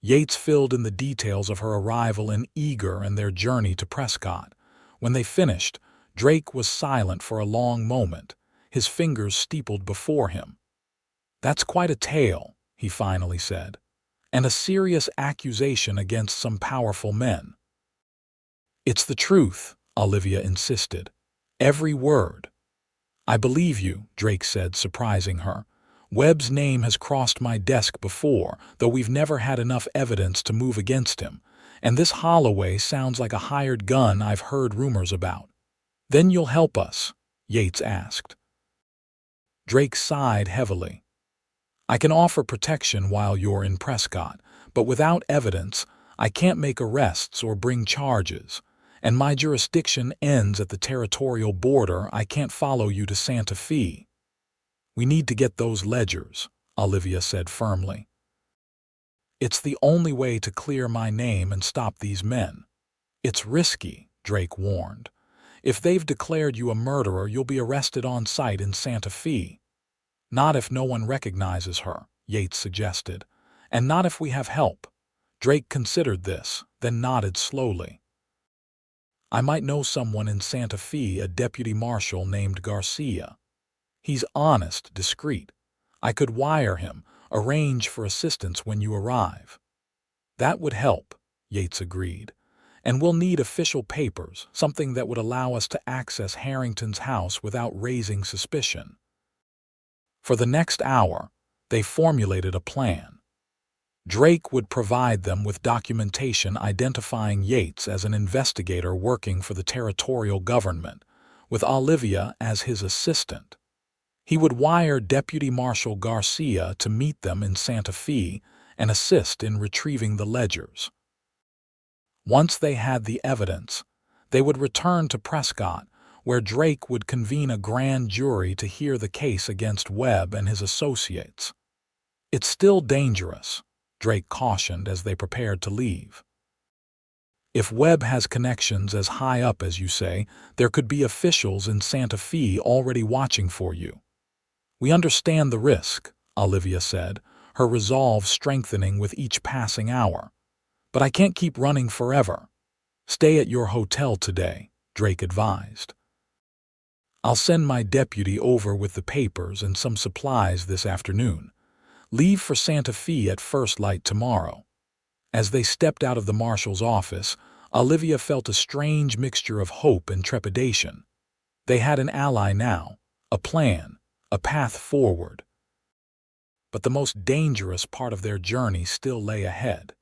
Yates filled in the details of her arrival in Eager and their journey to Prescott. When they finished, Drake was silent for a long moment, his fingers steepled before him. "That's quite a tale," he finally said, "and a serious accusation against some powerful men." "It's the truth," Olivia insisted. "Every word." "I believe you," Drake said, surprising her. "Webb's name has crossed my desk before, though we've never had enough evidence to move against him, and this Holloway sounds like a hired gun I've heard rumors about." "Then you'll help us?" Yates asked. Drake sighed heavily. "I can offer protection while you're in Prescott, but without evidence, I can't make arrests or bring charges, and my jurisdiction ends at the territorial border. I can't follow you to Santa Fe." "We need to get those ledgers," Olivia said firmly. "It's the only way to clear my name and stop these men." "It's risky," Drake warned. "If they've declared you a murderer, you'll be arrested on site in Santa Fe." "Not if no one recognizes her," Yates suggested. "And not if we have help." Drake considered this, then nodded slowly. "I might know someone in Santa Fe, a deputy marshal named Garcia. He's honest, discreet. I could wire him, arrange for assistance when you arrive." "That would help," Yates agreed. "And we'll need official papers, something that would allow us to access Harrington's house without raising suspicion." For the next hour, they formulated a plan. Drake would provide them with documentation identifying Yates as an investigator working for the territorial government, with Olivia as his assistant. He would wire Deputy Marshal Garcia to meet them in Santa Fe and assist in retrieving the ledgers. Once they had the evidence, they would return to Prescott, where Drake would convene a grand jury to hear the case against Webb and his associates. "It's still dangerous," Drake cautioned as they prepared to leave. "If Webb has connections as high up as you say, there could be officials in Santa Fe already watching for you." "We understand the risk," Olivia said, her resolve strengthening with each passing hour. "But I can't keep running forever." "Stay at your hotel today," Drake advised. "I'll send my deputy over with the papers and some supplies this afternoon. Leave for Santa Fe at first light tomorrow." As they stepped out of the marshal's office, Olivia felt a strange mixture of hope and trepidation. They had an ally now, a plan, a path forward. But the most dangerous part of their journey still lay ahead.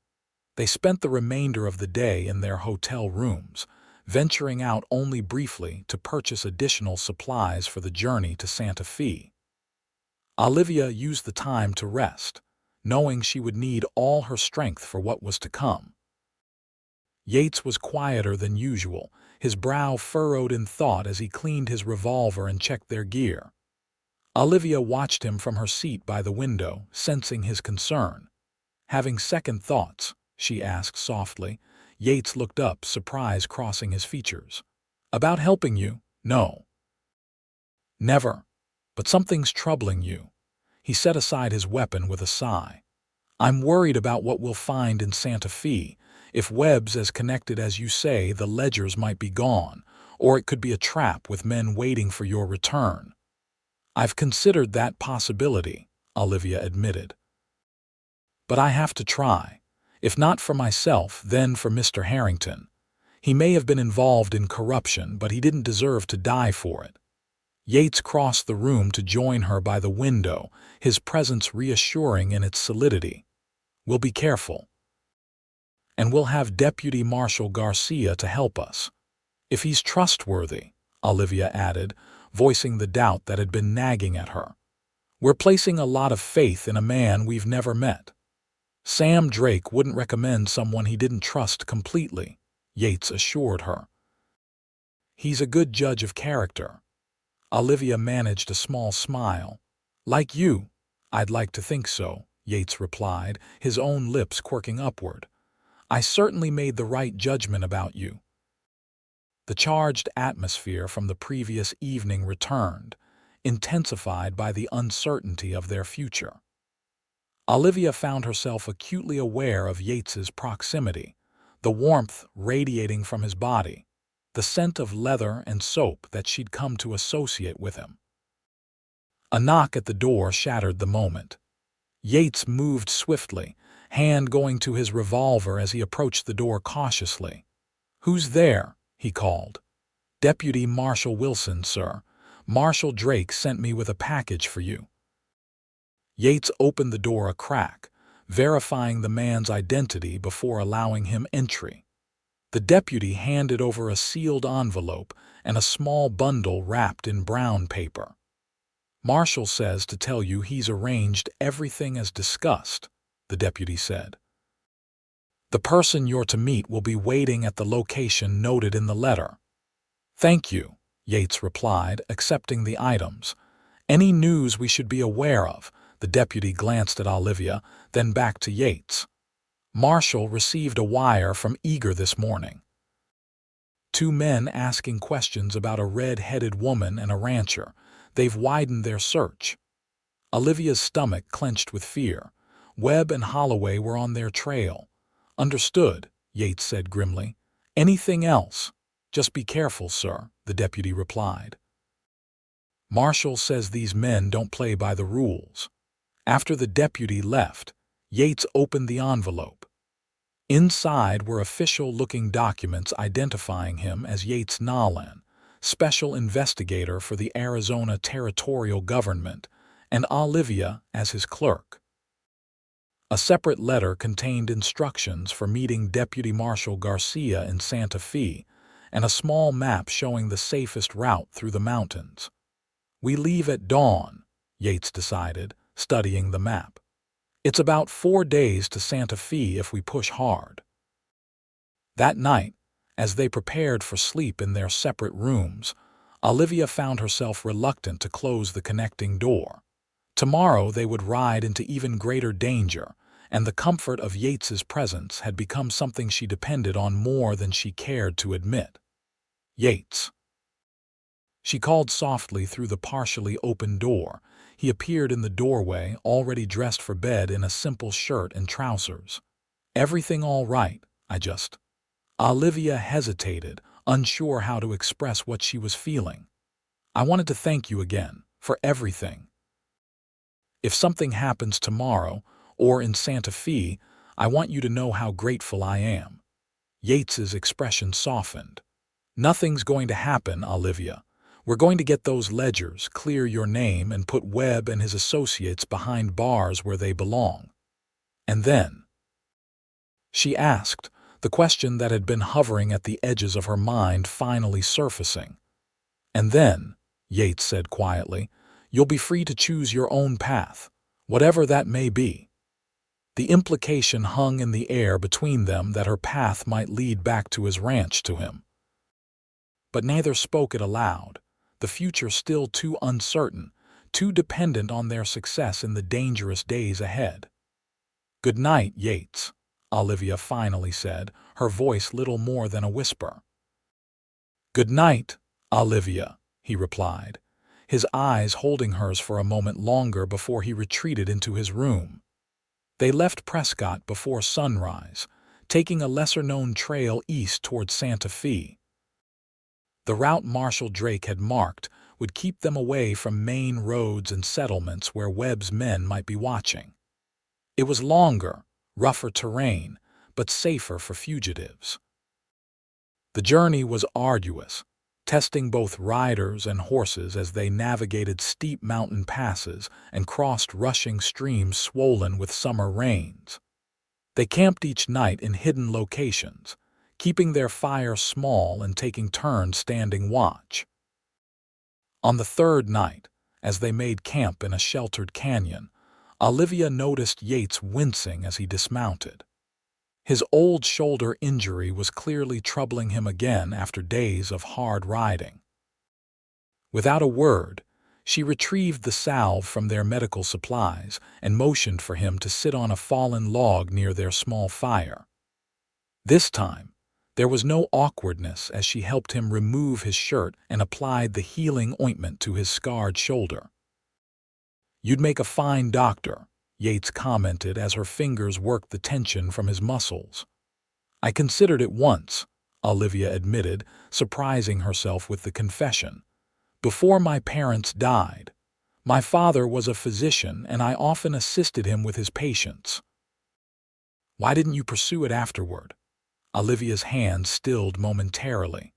They spent the remainder of the day in their hotel rooms, venturing out only briefly to purchase additional supplies for the journey to Santa Fe. Olivia used the time to rest, knowing she would need all her strength for what was to come. Yates was quieter than usual, his brow furrowed in thought as he cleaned his revolver and checked their gear. Olivia watched him from her seat by the window, sensing his concern. Having second thoughts? She asked softly. Yates looked up, surprise crossing his features. About helping you? No. Never. But something's troubling you. He set aside his weapon with a sigh. I'm worried about what we'll find in Santa Fe. If Webb's as connected as you say, the ledgers might be gone, or it could be a trap with men waiting for your return. I've considered that possibility, Olivia admitted. But I have to try. If not for myself, then for Mr. Harrington. He may have been involved in corruption, but he didn't deserve to die for it. Yates crossed the room to join her by the window, his presence reassuring in its solidity. We'll be careful. And we'll have Deputy Marshal Garcia to help us. If he's trustworthy, Olivia added, voicing the doubt that had been nagging at her. We're placing a lot of faith in a man we've never met. Sam Drake wouldn't recommend someone he didn't trust completely, Yates assured her. He's a good judge of character. Olivia managed a small smile. Like you, I'd like to think so, Yates replied, his own lips quirking upward. I certainly made the right judgment about you. The charged atmosphere from the previous evening returned, intensified by the uncertainty of their future. Olivia found herself acutely aware of Yates's proximity, the warmth radiating from his body, the scent of leather and soap that she'd come to associate with him. A knock at the door shattered the moment. Yates moved swiftly, hand going to his revolver as he approached the door cautiously. Who's there? He called. Deputy Marshal Wilson, sir. Marshal Drake sent me with a package for you. Yates opened the door a crack, verifying the man's identity before allowing him entry. The deputy handed over a sealed envelope and a small bundle wrapped in brown paper. Marshal says to tell you he's arranged everything as discussed, the deputy said. The person you're to meet will be waiting at the location noted in the letter. Thank you, Yates replied, accepting the items. Any news we should be aware of? The deputy glanced at Olivia, then back to Yates. Marshal received a wire from Eager this morning. 2 men asking questions about a red-headed woman and a rancher. They've widened their search. Olivia's stomach clenched with fear. Webb and Holloway were on their trail. Understood, Yates said grimly. Anything else? Just be careful, sir, the deputy replied. Marshal says these men don't play by the rules. After the deputy left, Yates opened the envelope. Inside were official-looking documents identifying him as Yates Nolan, special investigator for the Arizona Territorial Government, and Olivia as his clerk. A separate letter contained instructions for meeting Deputy Marshal Garcia in Santa Fe, and a small map showing the safest route through the mountains. We leave at dawn, Yates decided, studying the map. It's about 4 days to Santa Fe if we push hard. That night, as they prepared for sleep in their separate rooms, Olivia found herself reluctant to close the connecting door. Tomorrow they would ride into even greater danger, and the comfort of Yates's presence had become something she depended on more than she cared to admit. Yates. She called softly through the partially open door. He appeared in the doorway, already dressed for bed in a simple shirt and trousers. Everything all right, Olivia hesitated, unsure how to express what she was feeling. I wanted to thank you again, for everything. If something happens tomorrow, or in Santa Fe, I want you to know how grateful I am. Yates's expression softened. Nothing's going to happen, Olivia. We're going to get those ledgers, clear your name, and put Webb and his associates behind bars where they belong. And then? She asked, the question that had been hovering at the edges of her mind finally surfacing. And then, Yates said quietly, you'll be free to choose your own path, whatever that may be. The implication hung in the air between them that her path might lead back to his ranch to him. But neither spoke it aloud, the future still too uncertain, too dependent on their success in the dangerous days ahead. "Good night, Yates," Olivia finally said, her voice little more than a whisper. "Good night, Olivia," he replied, his eyes holding hers for a moment longer before he retreated into his room. They left Prescott before sunrise, taking a lesser-known trail east toward Santa Fe. The route Marshal Drake had marked would keep them away from main roads and settlements where Webb's men might be watching. It was longer, rougher terrain, but safer for fugitives. The journey was arduous, testing both riders and horses as they navigated steep mountain passes and crossed rushing streams swollen with summer rains. They camped each night in hidden locations, keeping their fire small and taking turns standing watch. On the third night, as they made camp in a sheltered canyon, Olivia noticed Yates wincing as he dismounted. His old shoulder injury was clearly troubling him again after days of hard riding. Without a word, she retrieved the salve from their medical supplies and motioned for him to sit on a fallen log near their small fire. This time, there was no awkwardness as she helped him remove his shirt and applied the healing ointment to his scarred shoulder. "You'd make a fine doctor," Yates commented as her fingers worked the tension from his muscles. "I considered it once," Olivia admitted, surprising herself with the confession. "Before my parents died. My father was a physician and I often assisted him with his patients." "Why didn't you pursue it afterward?" Olivia's hand stilled momentarily.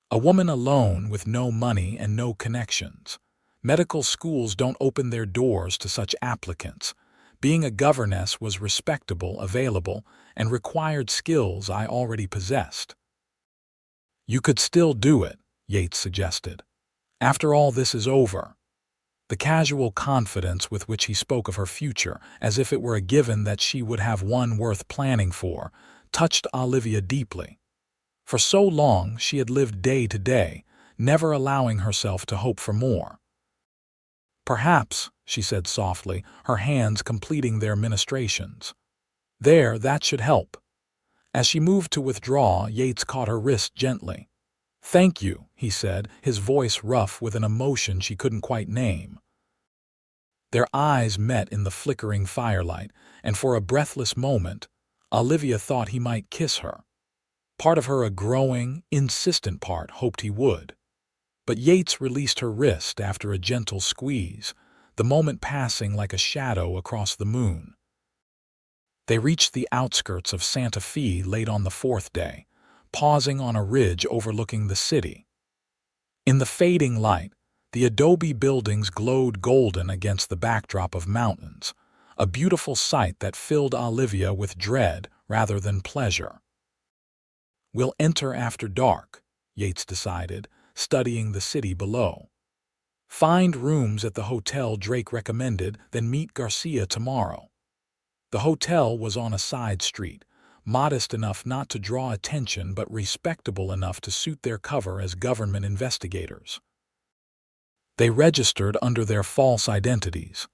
"A woman alone with no money and no connections. Medical schools don't open their doors to such applicants. Being a governess was respectable, available, and required skills I already possessed." "You could still do it," Yates suggested. "After all this is over." The casual confidence with which he spoke of her future, as if it were a given that she would have one worth planning for, touched Olivia deeply. For so long she had lived day to day, never allowing herself to hope for more. "Perhaps," she said softly, her hands completing their ministrations. "There, that should help." As she moved to withdraw, Yates caught her wrist gently. "Thank you," he said, his voice rough with an emotion she couldn't quite name. Their eyes met in the flickering firelight, and for a breathless moment, Olivia thought he might kiss her. Part of her, a growing, insistent part, hoped he would. But Yates released her wrist after a gentle squeeze, the moment passing like a shadow across the moon. They reached the outskirts of Santa Fe late on the fourth day, pausing on a ridge overlooking the city. In the fading light, the adobe buildings glowed golden against the backdrop of mountains, a beautiful sight that filled Olivia with dread rather than pleasure. "We'll enter after dark," Yates decided, studying the city below. "Find rooms at the hotel Drake recommended, then meet Garcia tomorrow." The hotel was on a side street, modest enough not to draw attention but respectable enough to suit their cover as government investigators. They registered under their false identities,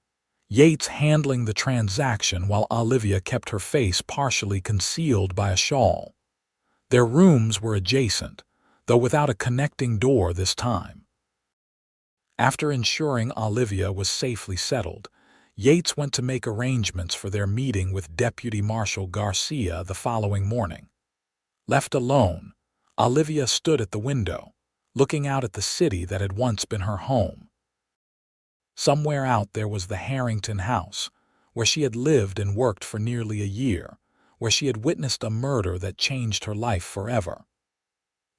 Yates handling the transaction while Olivia kept her face partially concealed by a shawl. Their rooms were adjacent, though without a connecting door this time. After ensuring Olivia was safely settled, Yates went to make arrangements for their meeting with Deputy Marshal Garcia the following morning. Left alone, Olivia stood at the window, looking out at the city that had once been her home. Somewhere out there was the Harrington house, where she had lived and worked for nearly a year, where she had witnessed a murder that changed her life forever.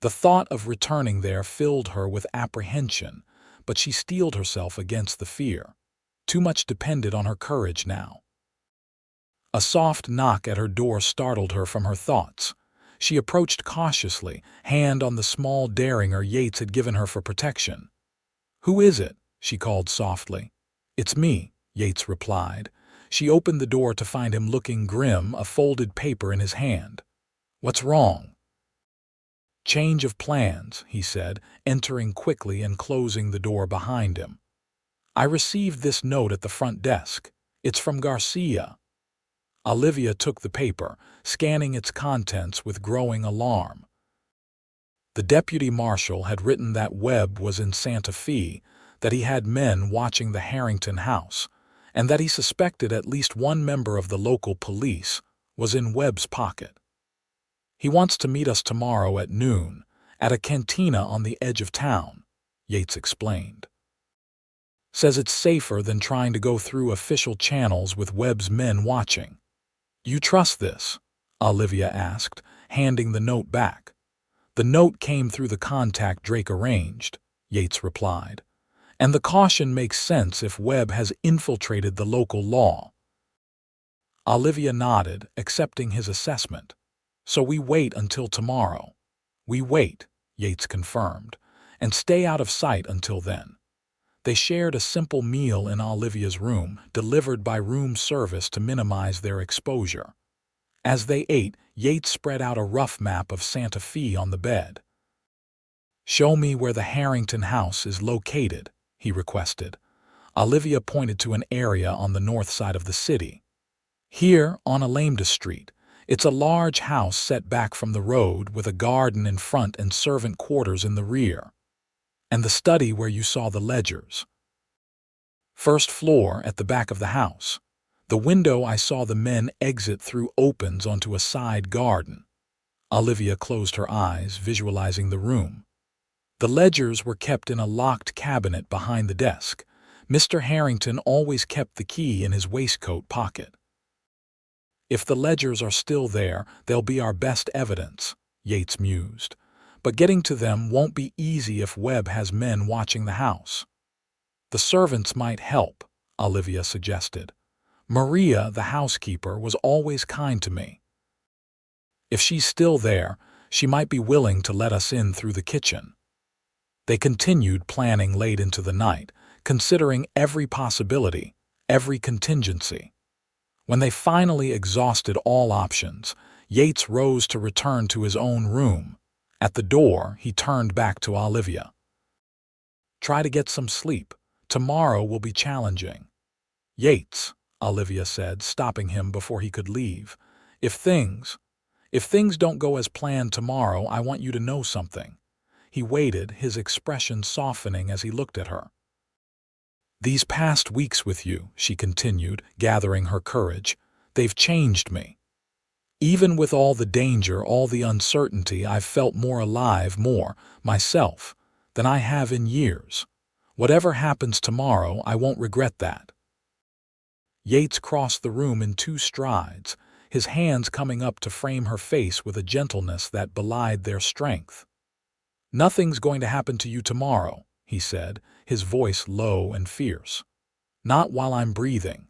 The thought of returning there filled her with apprehension, but she steeled herself against the fear. Too much depended on her courage now. A soft knock at her door startled her from her thoughts. She approached cautiously, hand on the small derringer Yates had given her for protection. "Who is it?" she called softly. "It's me," Yates replied. She opened the door to find him looking grim, a folded paper in his hand. "What's wrong?" "Change of plans," he said, entering quickly and closing the door behind him. "I received this note at the front desk. It's from Garcia." Olivia took the paper, scanning its contents with growing alarm. The deputy marshal had written that Webb was in Santa Fe, that he had men watching the Harrington house, and that he suspected at least one member of the local police was in Webb's pocket. "He wants to meet us tomorrow at noon, at a cantina on the edge of town," Yates explained. "Says it's safer than trying to go through official channels with Webb's men watching." "You trust this?" Olivia asked, handing the note back. "The note came through the contact Drake arranged," Yates replied. "And the caution makes sense if Webb has infiltrated the local law." Olivia nodded, accepting his assessment. "So we wait until tomorrow." "We wait," Yates confirmed, "and stay out of sight until then." They shared a simple meal in Olivia's room, delivered by room service to minimize their exposure. As they ate, Yates spread out a rough map of Santa Fe on the bed. "Show me where the Harrington house is located," he requested. Olivia pointed to an area on the north side of the city. "Here, on Alameda Street. It's a large house set back from the road with a garden in front and servant quarters in the rear. And the study where you saw the ledgers. First floor at the back of the house. The window I saw the men exit through opens onto a side garden." Olivia closed her eyes, visualizing the room. The ledgers were kept in a locked cabinet behind the desk. Mr. Harrington always kept the key in his waistcoat pocket. "If the ledgers are still there, they'll be our best evidence," Yates mused. "But getting to them won't be easy if Webb has men watching the house." "The servants might help," Olivia suggested. "Maria, the housekeeper, was always kind to me. If she's still there, she might be willing to let us in through the kitchen." They continued planning late into the night, considering every possibility, every contingency. When they finally exhausted all options, Yates rose to return to his own room. At the door, he turned back to Olivia. "Try to get some sleep. Tomorrow will be challenging." "Yates," Olivia said, stopping him before he could leave. If things don't go as planned tomorrow, I want you to know something." He waited, his expression softening as he looked at her. "These past weeks with you," she continued, gathering her courage, "they've changed me. Even with all the danger, all the uncertainty, I've felt more alive, more myself, than I have in years. Whatever happens tomorrow, I won't regret that." Yates crossed the room in 2 strides, his hands coming up to frame her face with a gentleness that belied their strength. "Nothing's going to happen to you tomorrow," he said, his voice low and fierce. "Not while I'm breathing."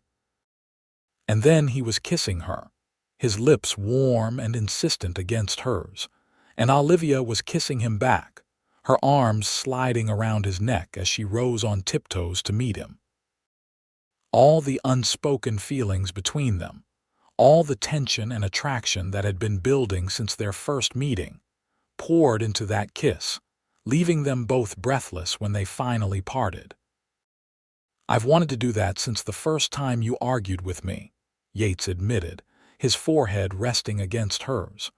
And then he was kissing her, his lips warm and insistent against hers, and Olivia was kissing him back, her arms sliding around his neck as she rose on tiptoes to meet him. All the unspoken feelings between them, all the tension and attraction that had been building since their first meeting, poured into that kiss, leaving them both breathless when they finally parted. "I've wanted to do that since the first time you argued with me," Yates admitted, his forehead resting against hers.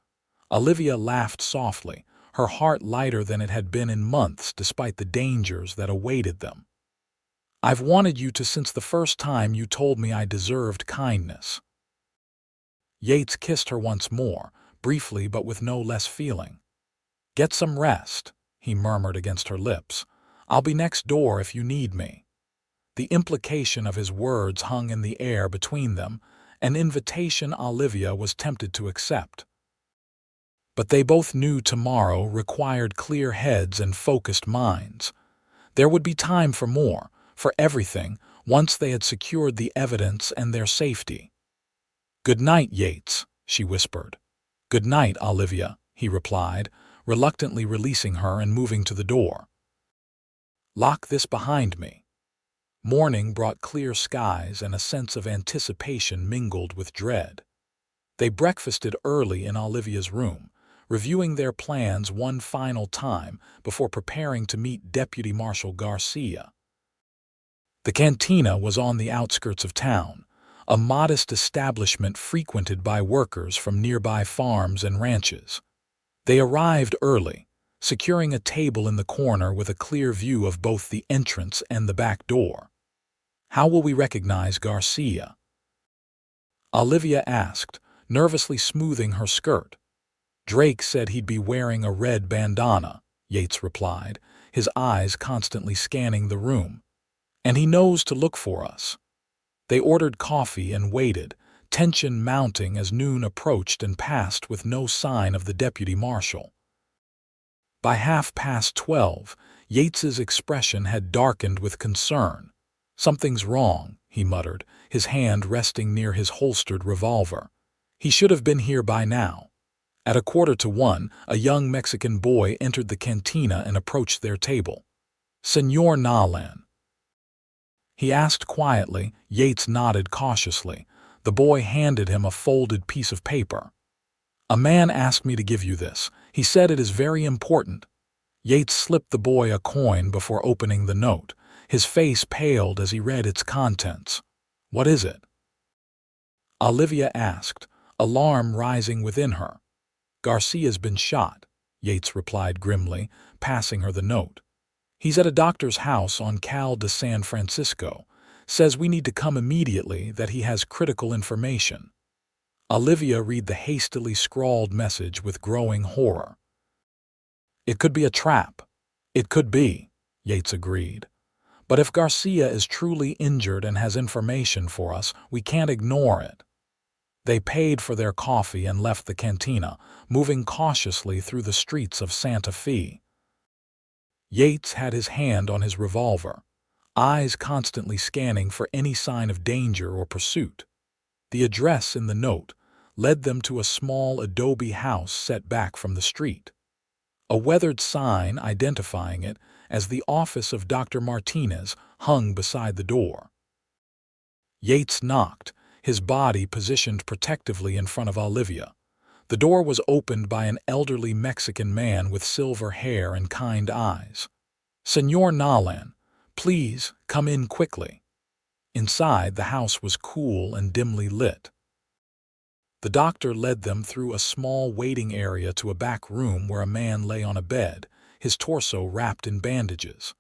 Olivia laughed softly, her heart lighter than it had been in months despite the dangers that awaited them. "I've wanted you to since the first time you told me I deserved kindness." Yates kissed her once more, briefly but with no less feeling. "Get some rest," he murmured against her lips. "I'll be next door if you need me." The implication of his words hung in the air between them, an invitation Olivia was tempted to accept. But they both knew tomorrow required clear heads and focused minds. There would be time for more, for everything, once they had secured the evidence and their safety. "Good night, Yates," she whispered. "Good night, Olivia," he replied, reluctantly releasing her and moving to the door. "Lock this behind me." Morning brought clear skies and a sense of anticipation mingled with dread. They breakfasted early in Olivia's room, reviewing their plans one final time before preparing to meet Deputy Marshal Garcia. The cantina was on the outskirts of town, a modest establishment frequented by workers from nearby farms and ranches. They arrived early, securing a table in the corner with a clear view of both the entrance and the back door. "How will we recognize Garcia?" Olivia asked, nervously smoothing her skirt. "Drake said he'd be wearing a red bandana," Yates replied, his eyes constantly scanning the room. "And he knows to look for us." They ordered coffee and waited, tension mounting as noon approached and passed with no sign of the deputy marshal. By 12:30, Yates's expression had darkened with concern. "Something's wrong," he muttered, his hand resting near his holstered revolver. "He should have been here by now." At 1:45, a young Mexican boy entered the cantina and approached their table. "Señor Nolan?" he asked quietly. Yates nodded cautiously. The boy handed him a folded piece of paper. "A man asked me to give you this. He said it is very important." Yates slipped the boy a coin before opening the note. His face paled as he read its contents. "What is it?" Olivia asked, alarm rising within her. "Garcia's been shot," Yates replied grimly, passing her the note. "He's at a doctor's house on Cal de San Francisco. Says we need to come immediately, that he has critical information." Olivia read the hastily scrawled message with growing horror. "It could be a trap." "It could be," Yates agreed. "But if Garcia is truly injured and has information for us, we can't ignore it." They paid for their coffee and left the cantina, moving cautiously through the streets of Santa Fe. Yates had his hand on his revolver, eyes constantly scanning for any sign of danger or pursuit. The address in the note led them to a small adobe house set back from the street. A weathered sign identifying it as the office of Dr. Martinez hung beside the door. Yates knocked, his body positioned protectively in front of Olivia. The door was opened by an elderly Mexican man with silver hair and kind eyes. "Señor Nolan, please come in quickly." Inside, the house was cool and dimly lit. The doctor led them through a small waiting area to a back room where a man lay on a bed, his torso wrapped in bandages.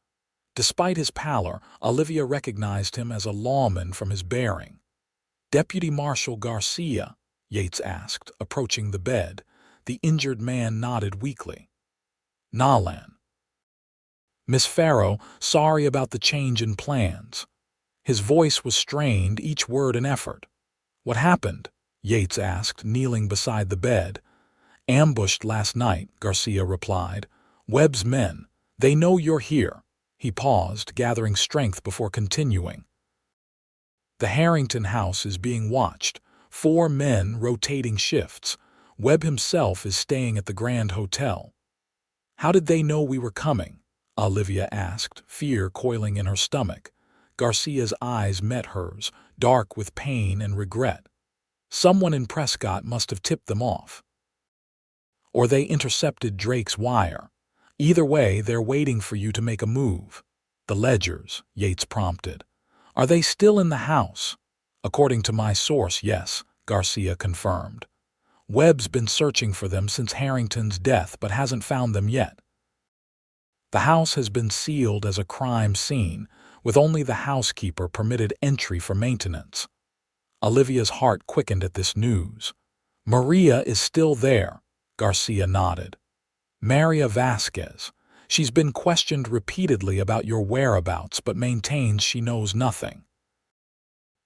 Despite his pallor, Olivia recognized him as a lawman from his bearing. "Deputy Marshal Garcia?" Yates asked, approaching the bed. The injured man nodded weakly. "Nolan." "Miss Farrow, sorry about the change in plans." His voice was strained, each word an effort. "What happened?" Yates asked, kneeling beside the bed. "Ambushed last night," Garcia replied. "Webb's men. They know you're here." He paused, gathering strength before continuing. "The Harrington house is being watched. 4 men rotating shifts. Webb himself is staying at the Grand Hotel." "How did they know we were coming?" Olivia asked, fear coiling in her stomach. Garcia's eyes met hers, dark with pain and regret. "Someone in Prescott must have tipped them off. Or they intercepted Drake's wire. Either way, they're waiting for you to make a move." "The ledgers," Yates prompted. "Are they still in the house?" "According to my source, yes," Garcia confirmed. "Webb's been searching for them since Harrington's death but hasn't found them yet." The house has been sealed as a crime scene, with only the housekeeper permitted entry for maintenance. Olivia's heart quickened at this news. "Maria is still there," Garcia nodded. "Maria Vasquez. She's been questioned repeatedly about your whereabouts but maintains she knows nothing."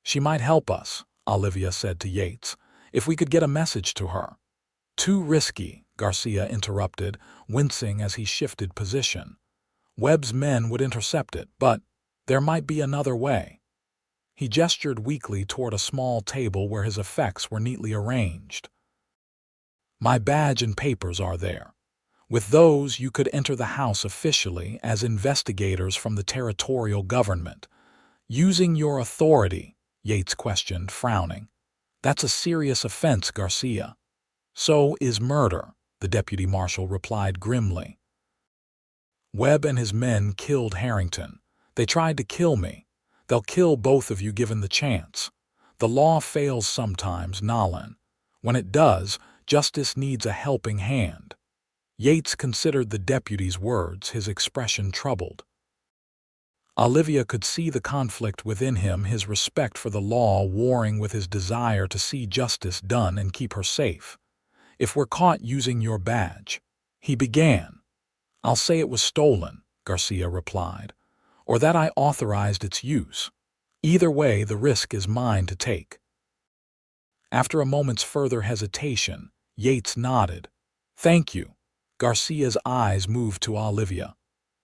"She might help us," Olivia said to Yates, "if we could get a message to her." "Too risky," Garcia interrupted, wincing as he shifted position. "Webb's men would intercept it, but there might be another way." He gestured weakly toward a small table where his effects were neatly arranged. "My badge and papers are there. With those, you could enter the house officially as investigators from the territorial government." "Using your authority?" Yates questioned, frowning. "That's a serious offense, Garcia." "So is murder," the deputy marshal replied grimly. "Webb and his men killed Harrington. They tried to kill me. They'll kill both of you given the chance. The law fails sometimes, Nolan. When it does, justice needs a helping hand. Yates considered the deputy's words, his expression troubled. Olivia could see the conflict within him, his respect for the law warring with his desire to see justice done and keep her safe. "If we're caught using your badge," he began. "I'll say it was stolen," Garcia replied, "or that I authorized its use. Either way, the risk is mine to take." After a moment's further hesitation, Yates nodded. "Thank you." Garcia's eyes moved to Olivia.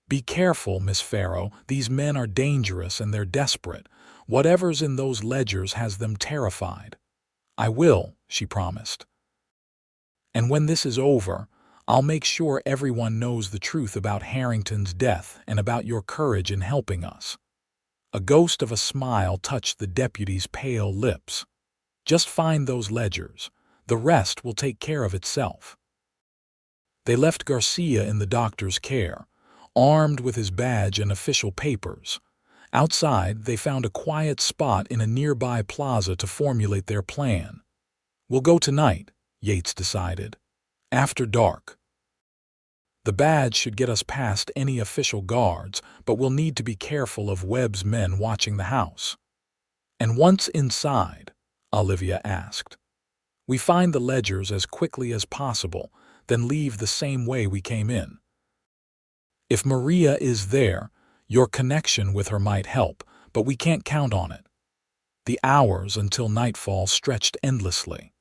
"Be careful, Miss Farrow. These men are dangerous and they're desperate. Whatever's in those ledgers has them terrified." "I will," she promised. "And when this is over, I'll make sure everyone knows the truth about Harrington's death and about your courage in helping us." A ghost of a smile touched the deputy's pale lips. "Just find those ledgers. The rest will take care of itself." They left Garcia in the doctor's care, armed with his badge and official papers. Outside, they found a quiet spot in a nearby plaza to formulate their plan. "We'll go tonight," Yates decided. "After dark. The badge should get us past any official guards, but we'll need to be careful of Webb's men watching the house." "And once inside," Olivia asked, "we find the ledgers as quickly as possible, then leave the same way we came in. If Maria is there, your connection with her might help, but we can't count on it." The hours until nightfall stretched endlessly.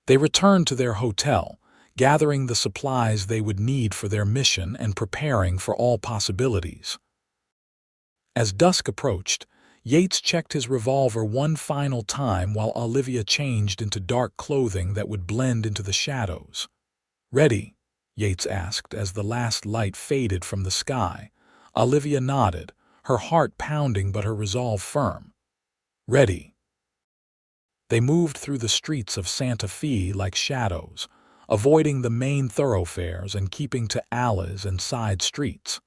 They returned to their hotel, gathering the supplies they would need for their mission and preparing for all possibilities. As dusk approached, Yates checked his revolver one final time while Olivia changed into dark clothing that would blend into the shadows. "Ready?" Yates asked as the last light faded from the sky. Olivia nodded, her heart pounding but her resolve firm. "Ready." They moved through the streets of Santa Fe like shadows, avoiding the main thoroughfares and keeping to alleys and side streets.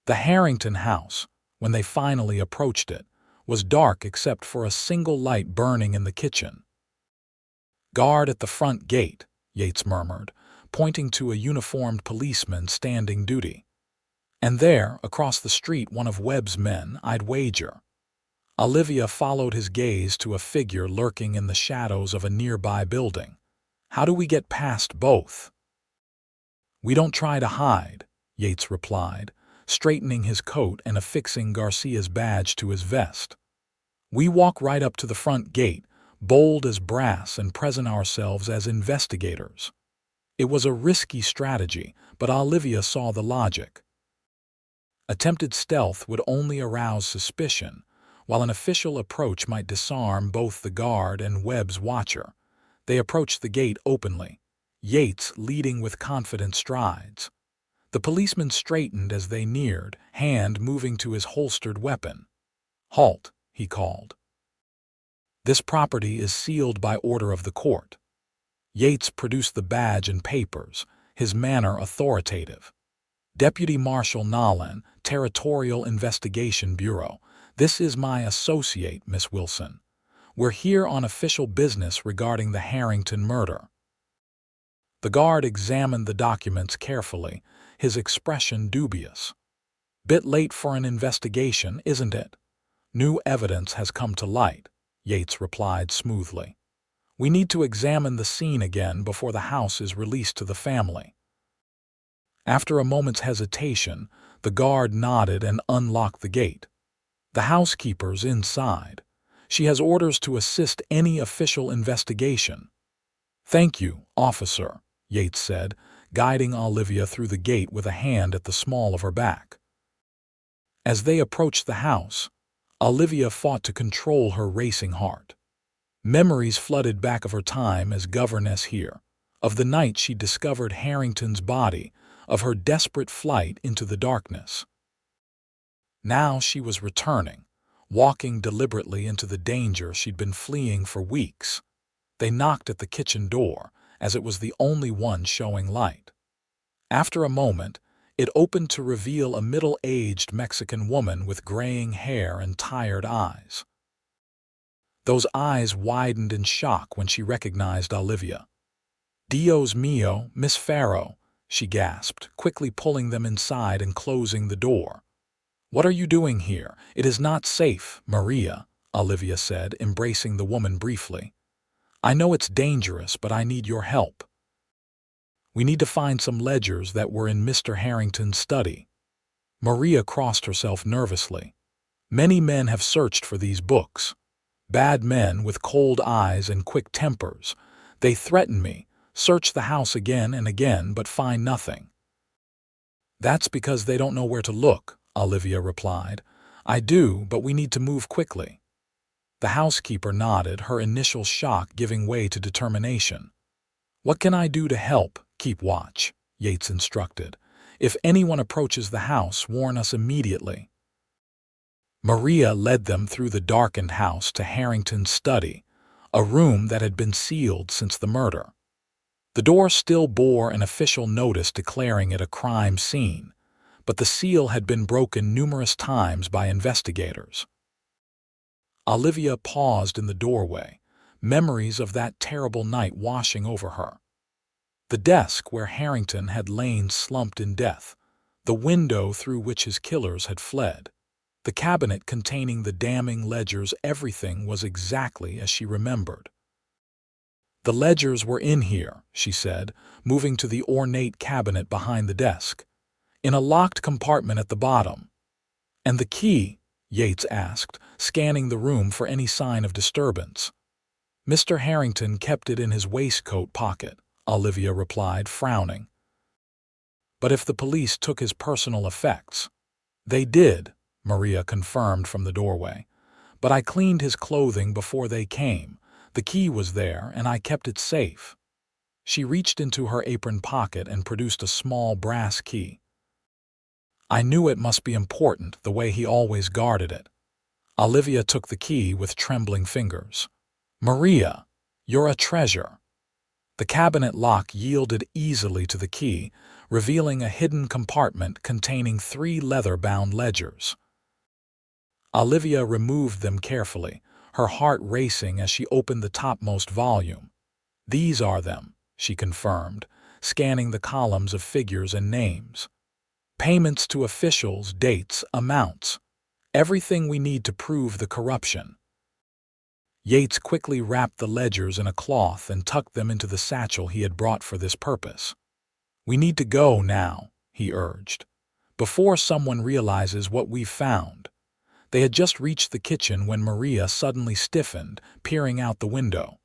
The Harrington house, when they finally approached it, was dark except for a single light burning in the kitchen. "Guard at the front gate," Yates murmured, pointing to a uniformed policeman standing duty. "And there, across the street, one of Webb's men, I'd wager." Olivia followed his gaze to a figure lurking in the shadows of a nearby building. "How do we get past both?" "We don't try to hide," Yates replied, straightening his coat and affixing Garcia's badge to his vest. "We walk right up to the front gate, bold as brass, and present ourselves as investigators." It was a risky strategy, but Olivia saw the logic. Attempted stealth would only arouse suspicion, while an official approach might disarm both the guard and Webb's watcher. They approached the gate openly, Yates leading with confident strides. The policeman straightened as they neared, hand moving to his holstered weapon. "Halt," he called. "This property is sealed by order of the court." Yates produced the badge and papers, his manner authoritative. "Deputy Marshal Nolan, Territorial Investigation Bureau. This is my associate, Miss Wilson. We're here on official business regarding the Harrington murder." The guard examined the documents carefully, his expression dubious. "Bit late for an investigation, isn't it?" "New evidence has come to light," Yates replied smoothly. "We need to examine the scene again before the house is released to the family." After a moment's hesitation, the guard nodded and unlocked the gate. "The housekeeper's inside. She has orders to assist any official investigation." "Thank you, officer," Yates said, guiding Olivia through the gate with a hand at the small of her back. As they approached the house, Olivia fought to control her racing heart. Memories flooded back of her time as governess here, of the night she discovered Harrington's body, of her desperate flight into the darkness. Now she was returning, walking deliberately into the danger she'd been fleeing for weeks. They knocked at the kitchen door, as it was the only one showing light. After a moment, it opened to reveal a middle-aged Mexican woman with graying hair and tired eyes. Those eyes widened in shock when she recognized Olivia. "Dios mío, Miss Farrow," she gasped, quickly pulling them inside and closing the door. "What are you doing here? It is not safe, Maria," Olivia said, embracing the woman briefly. "I know it's dangerous, but I need your help. We need to find some ledgers that were in Mr. Harrington's study." Maria crossed herself nervously. "Many men have searched for these books. Bad men with cold eyes and quick tempers. They threaten me, search the house again and again, but find nothing." "That's because they don't know where to look," Olivia replied. "I do, but we need to move quickly." The housekeeper nodded, her initial shock giving way to determination. "What can I do to help? Keep watch," Yates instructed. "If anyone approaches the house, warn us immediately." Maria led them through the darkened house to Harrington's study, a room that had been sealed since the murder. The door still bore an official notice declaring it a crime scene, but the seal had been broken numerous times by investigators. Olivia paused in the doorway, memories of that terrible night washing over her. The desk where Harrington had lain slumped in death, the window through which his killers had fled, the cabinet containing the damning ledgers, everything was exactly as she remembered. "The ledgers were in here," she said, moving to the ornate cabinet behind the desk, "in a locked compartment at the bottom." "And the key?" Yates asked, scanning the room for any sign of disturbance. "Mr. Harrington kept it in his waistcoat pocket," Olivia replied, frowning. "But if the police took his personal effects—" "They did," Maria confirmed from the doorway. "But I cleaned his clothing before they came. The key was there, and I kept it safe." She reached into her apron pocket and produced a small brass key. "I knew it must be important, the way he always guarded it." Olivia took the key with trembling fingers. "Maria, you're a treasure." The cabinet lock yielded easily to the key, revealing a hidden compartment containing 3 leather-bound ledgers. Olivia removed them carefully, her heart racing as she opened the topmost volume. "These are them," she confirmed, scanning the columns of figures and names. "Payments to officials, dates, amounts. Everything we need to prove the corruption." Yates quickly wrapped the ledgers in a cloth and tucked them into the satchel he had brought for this purpose. "We need to go now," he urged, "before someone realizes what we've found." They had just reached the kitchen when Maria suddenly stiffened, peering out the window.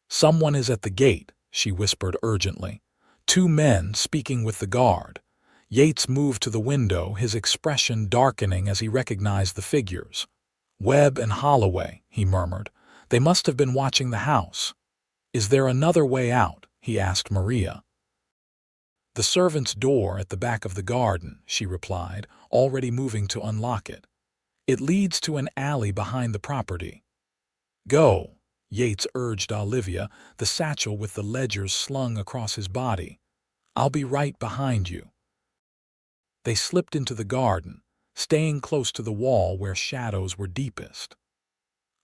"Someone is at the gate," she whispered urgently. "2 men speaking with the guard." Yates moved to the window, his expression darkening as he recognized the figures. "Webb and Holloway," he murmured. "They must have been watching the house." "Is there another way out?" he asked Maria. "The servant's door at the back of the garden," she replied, already moving to unlock it. "It leads to an alley behind the property." "Go," Yates urged Olivia, the satchel with the ledgers slung across his body. "I'll be right behind you." They slipped into the garden, staying close to the wall where shadows were deepest.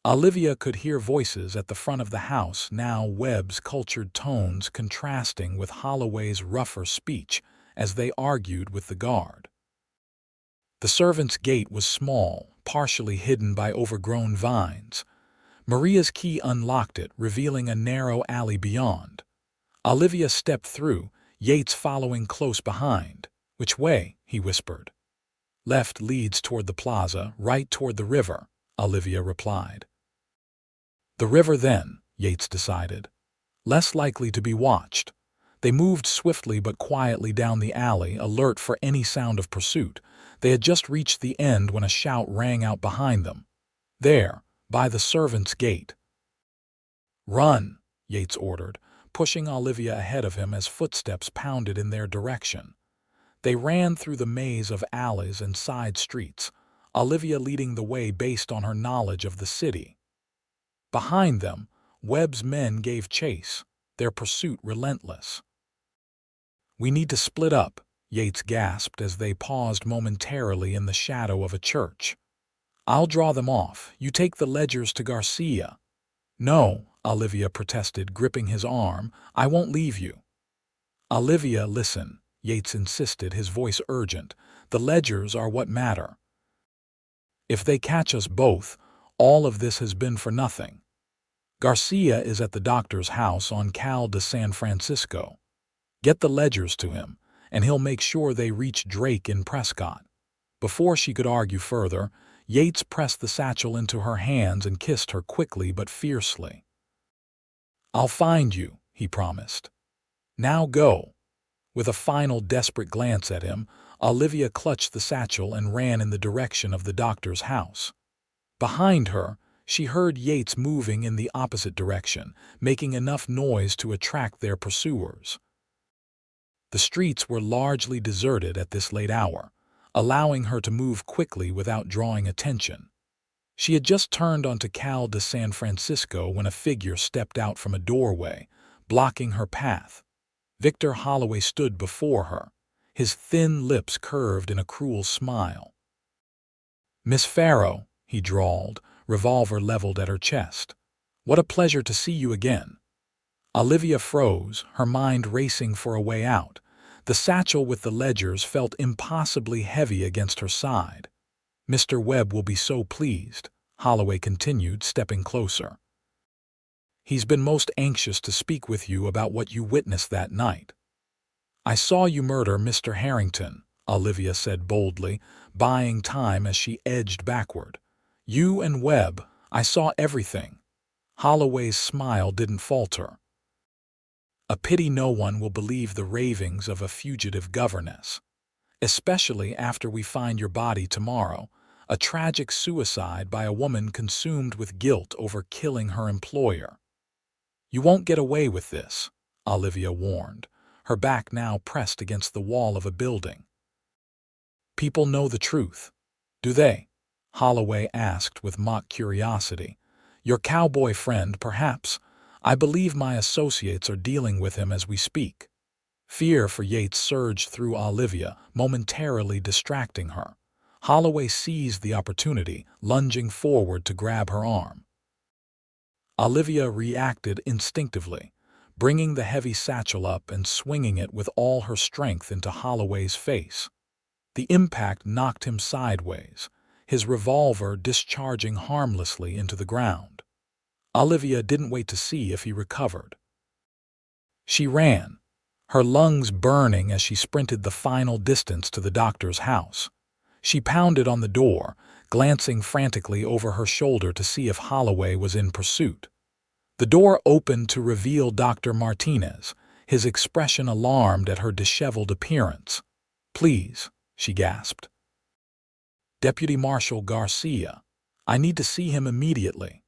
Olivia could hear voices at the front of the house now, Webb's cultured tones contrasting with Holloway's rougher speech as they argued with the guard. The servant's gate was small, partially hidden by overgrown vines. Maria's key unlocked it, revealing a narrow alley beyond. Olivia stepped through, Yates following close behind. "Which way?" he whispered. "Left leads toward the plaza, right toward the river," Olivia replied. "The river then," Yates decided. "Less likely to be watched." They moved swiftly but quietly down the alley, alert for any sound of pursuit. They had just reached the end when a shout rang out behind them. "There, by the servants' gate." "Run," Yates ordered, pushing Olivia ahead of him as footsteps pounded in their direction. They ran through the maze of alleys and side streets, Olivia leading the way based on her knowledge of the city. Behind them, Webb's men gave chase, their pursuit relentless. "We need to split up," Yates gasped as they paused momentarily in the shadow of a church. I'll draw them off. You take the ledgers to Garcia. No, Olivia protested, gripping his arm. I won't leave you. Olivia, listen, Yates insisted, his voice urgent. The ledgers are what matter. If they catch us both, all of this has been for nothing. Garcia is at the doctor's house on Cal de San Francisco. Get the ledgers to him, and he'll make sure they reach Drake in Prescott. Before she could argue further, Yates pressed the satchel into her hands and kissed her quickly but fiercely. I'll find you, he promised. Now go. With a final desperate glance at him, Olivia clutched the satchel and ran in the direction of the doctor's house. Behind her, she heard Yates moving in the opposite direction, making enough noise to attract their pursuers. The streets were largely deserted at this late hour, allowing her to move quickly without drawing attention. She had just turned onto Cal de San Francisco when a figure stepped out from a doorway, blocking her path. Victor Holloway stood before her, his thin lips curved in a cruel smile. "Miss Farrow," he drawled, revolver leveled at her chest. "What a pleasure to see you again." Olivia froze, her mind racing for a way out. The satchel with the ledgers felt impossibly heavy against her side. "Mr. Webb will be so pleased," Holloway continued, stepping closer. "He's been most anxious to speak with you about what you witnessed that night." "I saw you murder Mr. Harrington," Olivia said boldly, buying time as she edged backward. "You and Webb, I saw everything." Holloway's smile didn't falter. "A pity no one will believe the ravings of a fugitive governess. Especially after we find your body tomorrow, a tragic suicide by a woman consumed with guilt over killing her employer." "You won't get away with this," Olivia warned, her back now pressed against the wall of a building. "People know the truth, do they?" Holloway asked with mock curiosity. "Your cowboy friend, perhaps? I believe my associates are dealing with him as we speak." Fear for Yates surged through Olivia, momentarily distracting her. Holloway seized the opportunity, lunging forward to grab her arm. Olivia reacted instinctively, bringing the heavy satchel up and swinging it with all her strength into Holloway's face. The impact knocked him sideways, his revolver discharging harmlessly into the ground. Olivia didn't wait to see if he recovered. She ran, her lungs burning as she sprinted the final distance to the doctor's house. She pounded on the door, glancing frantically over her shoulder to see if Holloway was in pursuit. The door opened to reveal Dr. Martinez, his expression alarmed at her disheveled appearance. "Please," she gasped. "Deputy Marshal Garcia. I need to see him immediately."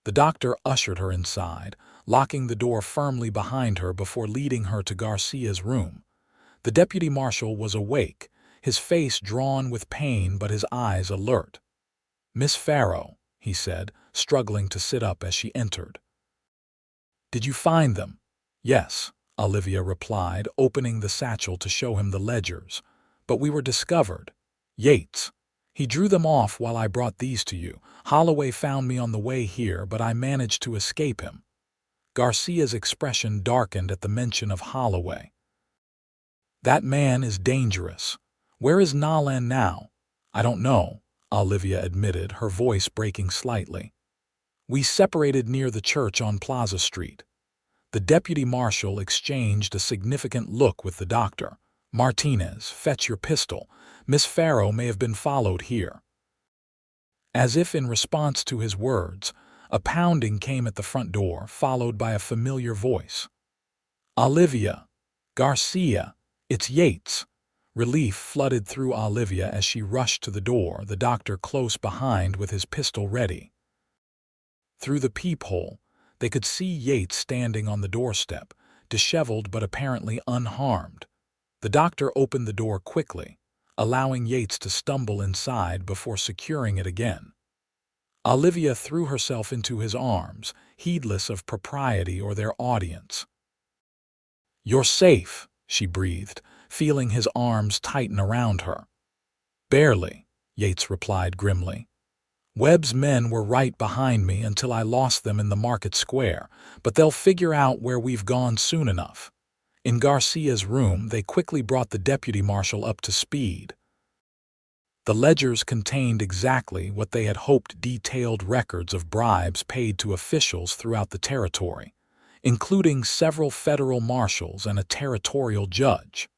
The doctor ushered her inside, locking the door firmly behind her before leading her to Garcia's room. The deputy marshal was awake, his face drawn with pain but his eyes alert. "Miss Farrow," he said, struggling to sit up as she entered. "Did you find them?" "Yes," Olivia replied, opening the satchel to show him the ledgers. "But we were discovered. Yates. He drew them off while I brought these to you. Holloway found me on the way here, but I managed to escape him." Garcia's expression darkened at the mention of Holloway. "That man is dangerous. Where is Nolan now?" "I don't know," Olivia admitted, her voice breaking slightly. "We separated near the church on Plaza Street." The deputy marshal exchanged a significant look with the doctor. "Martinez, fetch your pistol. Miss Farrow may have been followed here." As if in response to his words, a pounding came at the front door, followed by a familiar voice. "Olivia! Garcia! It's Yates!" Relief flooded through Olivia as she rushed to the door, the doctor close behind with his pistol ready. Through the peephole, they could see Yates standing on the doorstep, disheveled but apparently unharmed. The doctor opened the door quickly, allowing Yates to stumble inside before securing it again. Olivia threw herself into his arms, heedless of propriety or their audience. "You're safe," she breathed, feeling his arms tighten around her. "Barely," Yates replied grimly. Webb's men were right behind me until I lost them in the market square, but they'll figure out where we've gone soon enough. In Garcia's room, they quickly brought the deputy marshal up to speed. The ledgers contained exactly what they had hoped: detailed records of bribes paid to officials throughout the territory, including several federal marshals and a territorial judge.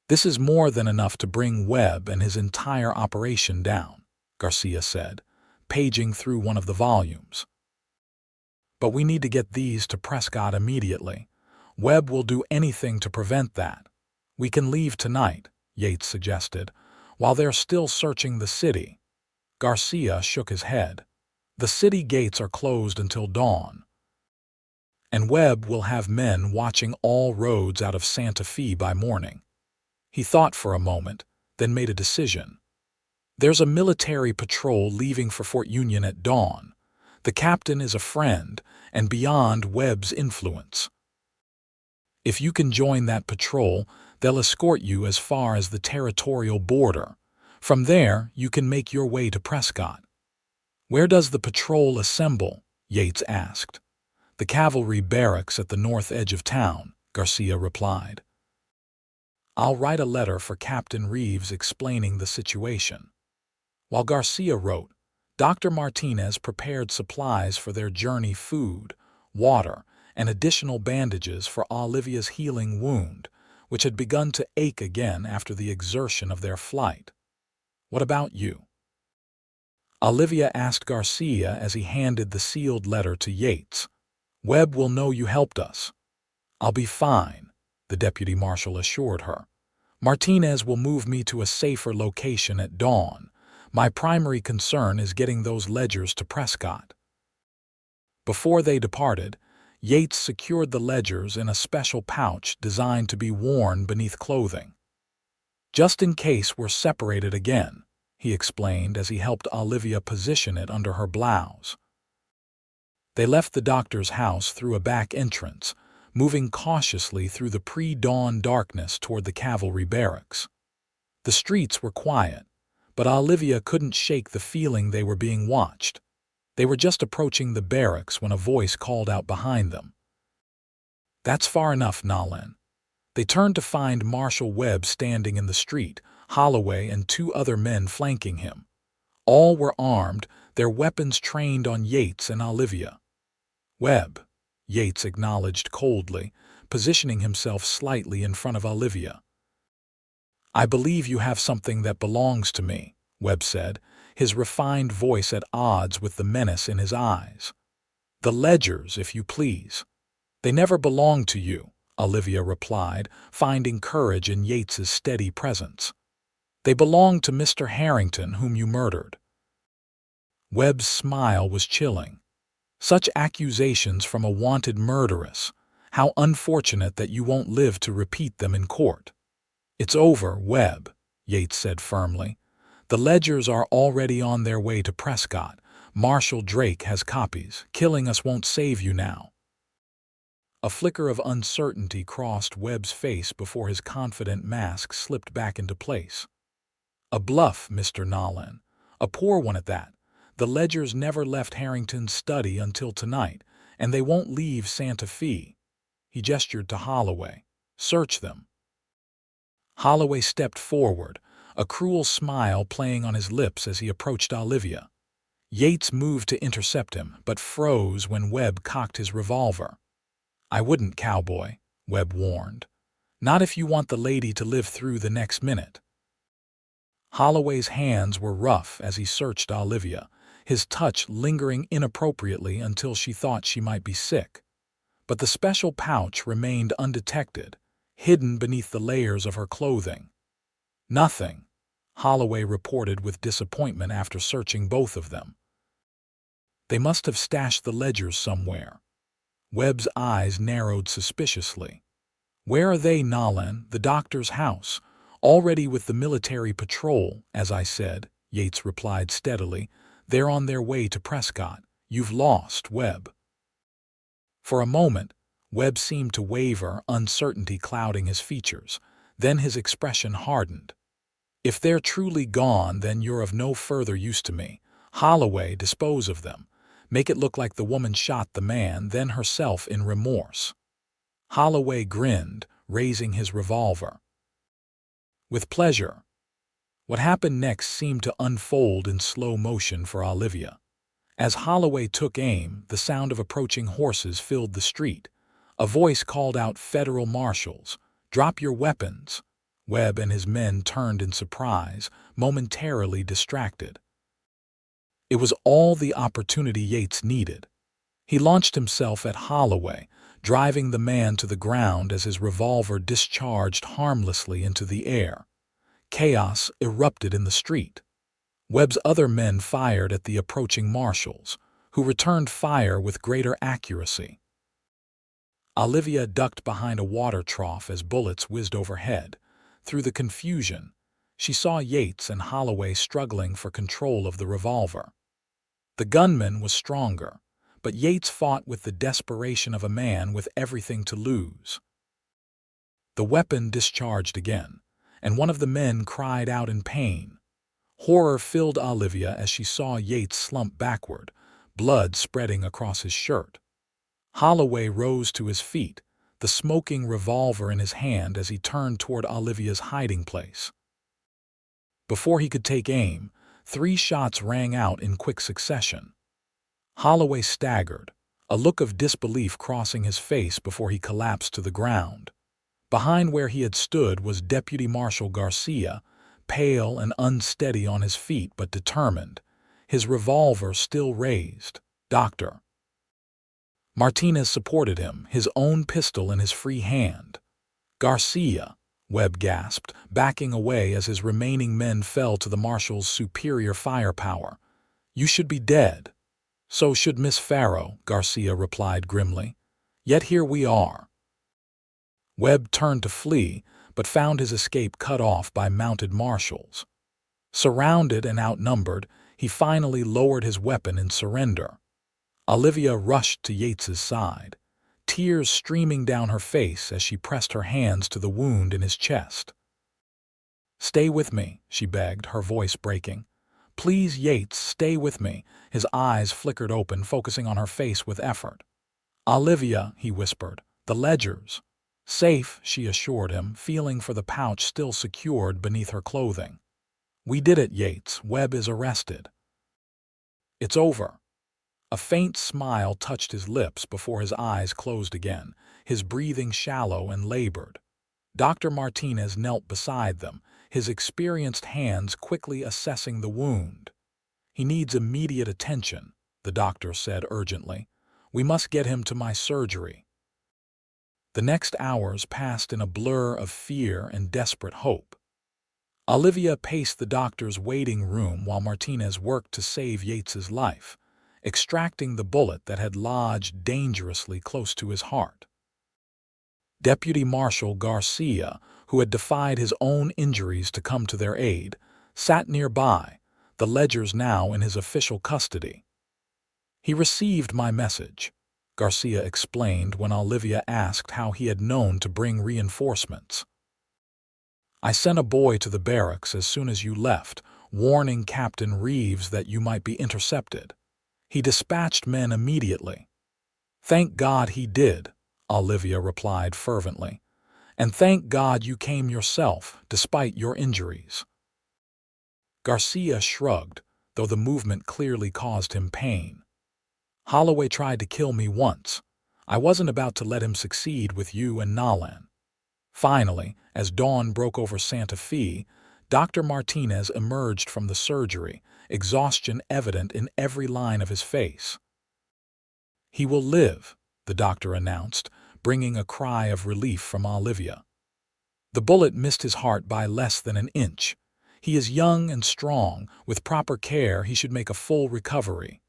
"This is more than enough to bring Webb and his entire operation down," Garcia said, paging through one of the volumes. "But we need to get these to Prescott immediately. Webb will do anything to prevent that. We can leave tonight," Yates suggested, "while they're still searching the city." Garcia shook his head. "The city gates are closed until dawn, and Webb will have men watching all roads out of Santa Fe by morning." He thought for a moment, then made a decision. "There's a military patrol leaving for Fort Union at dawn. The captain is a friend and beyond Webb's influence. If you can join that patrol, they'll escort you as far as the territorial border. From there, you can make your way to Prescott." "Where does the patrol assemble?" Yates asked. "The cavalry barracks at the north edge of town," Garcia replied. "I'll write a letter for Captain Reeves explaining the situation." While Garcia wrote, Dr. Martinez prepared supplies for their journey: food, water, and additional bandages for Olivia's healing wound, which had begun to ache again after the exertion of their flight. "What about you?" Olivia asked Garcia as he handed the sealed letter to Yates. "Webb will know you helped us." "I'll be fine," the deputy marshal assured her. "Martinez will move me to a safer location at dawn. My primary concern is getting those ledgers to Prescott." Before they departed, Yates secured the ledgers in a special pouch designed to be worn beneath clothing. "Just in case we're separated again," he explained as he helped Olivia position it under her blouse. They left the doctor's house through a back entrance, moving cautiously through the pre-dawn darkness toward the cavalry barracks. The streets were quiet, but Olivia couldn't shake the feeling they were being watched. They were just approaching the barracks when a voice called out behind them. "That's far enough, Nolan." They turned to find Marshal Webb standing in the street, Holloway and two other men flanking him. All were armed, their weapons trained on Yates and Olivia. "Webb," Yates acknowledged coldly, positioning himself slightly in front of Olivia. "I believe you have something that belongs to me," Webb said, his refined voice at odds with the menace in his eyes. "The ledgers, if you please." "They never belonged to you," Olivia replied, finding courage in Yates's steady presence. "They belonged to Mr. Harrington, whom you murdered." Webb's smile was chilling. "Such accusations from a wanted murderess. How unfortunate that you won't live to repeat them in court." "It's over, Webb," Yates said firmly. "The ledgers are already on their way to Prescott. Marshal Drake has copies. Killing us won't save you now." A flicker of uncertainty crossed Webb's face before his confident mask slipped back into place. "A bluff, Mr. Nolan. A poor one at that. The ledgers never left Harrington's study until tonight, and they won't leave Santa Fe." He gestured to Holloway. "Search them." Holloway stepped forward, a cruel smile playing on his lips as he approached Olivia. Yates moved to intercept him, but froze when Webb cocked his revolver. "I wouldn't, Cowboy," Webb warned. "Not if you want the lady to live through the next minute." Holloway's hands were rough as he searched Olivia, his touch lingering inappropriately until she thought she might be sick. But the special pouch remained undetected, hidden beneath the layers of her clothing. "Nothing," Holloway reported with disappointment after searching both of them. "They must have stashed the ledgers somewhere." Webb's eyes narrowed suspiciously. "Where are they, Nolan?" "The doctor's house. Already with the military patrol, as I said," Yates replied steadily. "They're on their way to Prescott. You've lost, Webb." For a moment, Webb seemed to waver, uncertainty clouding his features. Then his expression hardened. "If they're truly gone, then you're of no further use to me," Holloway, dispose of them. Make it look like the woman shot the man, then herself in remorse. Holloway grinned, raising his revolver. With pleasure. What happened next seemed to unfold in slow motion for Olivia. As Holloway took aim, the sound of approaching horses filled the street. A voice called out, "Federal marshals, drop your weapons." Webb and his men turned in surprise, momentarily distracted. It was all the opportunity Yates needed. He launched himself at Holloway, driving the man to the ground as his revolver discharged harmlessly into the air. Chaos erupted in the street. Webb's other men fired at the approaching marshals, who returned fire with greater accuracy. Olivia ducked behind a water trough as bullets whizzed overhead. Through the confusion, she saw Yates and Holloway struggling for control of the revolver. The gunman was stronger, but Yates fought with the desperation of a man with everything to lose. The weapon discharged again, and one of the men cried out in pain. Horror filled Olivia as she saw Yates slump backward, blood spreading across his shirt. Holloway rose to his feet, the smoking revolver in his hand as he turned toward Olivia's hiding place. Before he could take aim, 3 shots rang out in quick succession. Holloway staggered, a look of disbelief crossing his face before he collapsed to the ground. Behind where he had stood was Deputy Marshal Garcia, pale and unsteady on his feet but determined, his revolver still raised. "Doctor." Martinez supported him, his own pistol in his free hand. "Garcia," Webb gasped, backing away as his remaining men fell to the marshal's superior firepower. "You should be dead." "So should Miss Farrow," Garcia replied grimly. "Yet here we are." Webb turned to flee, but found his escape cut off by mounted marshals. Surrounded and outnumbered, he finally lowered his weapon in surrender. Olivia rushed to Yates's side, tears streaming down her face as she pressed her hands to the wound in his chest. "Stay with me," she begged, her voice breaking. "Please, Yates, stay with me." His eyes flickered open, focusing on her face with effort. "Olivia," he whispered, "the ledgers." "Safe," she assured him, feeling for the pouch still secured beneath her clothing. "We did it, Yates. Webb is arrested." "It's over." A faint smile touched his lips before his eyes closed again, his breathing shallow and labored. Dr. Martinez knelt beside them, his experienced hands quickly assessing the wound. "He needs immediate attention," the doctor said urgently. "We must get him to my surgery." The next hours passed in a blur of fear and desperate hope. Olivia paced the doctor's waiting room while Martinez worked to save Yates's life, extracting the bullet that had lodged dangerously close to his heart. Deputy Marshal Garcia, who had defied his own injuries to come to their aid, sat nearby, the ledgers now in his official custody. "He received my message," Garcia explained when Olivia asked how he had known to bring reinforcements. "I sent a boy to the barracks as soon as you left, warning Captain Reeves that you might be intercepted. He dispatched men immediately." "Thank God he did," Olivia replied fervently. "And thank God you came yourself, despite your injuries." Garcia shrugged, though the movement clearly caused him pain. "Holloway tried to kill me once. I wasn't about to let him succeed with you and Nolan." Finally, as dawn broke over Santa Fe, Dr. Martinez emerged from the surgery, exhaustion evident in every line of his face. "He will live," the doctor announced, bringing a cry of relief from Olivia. "The bullet missed his heart by less than an inch. He is young and strong. With proper care, he should make a full recovery."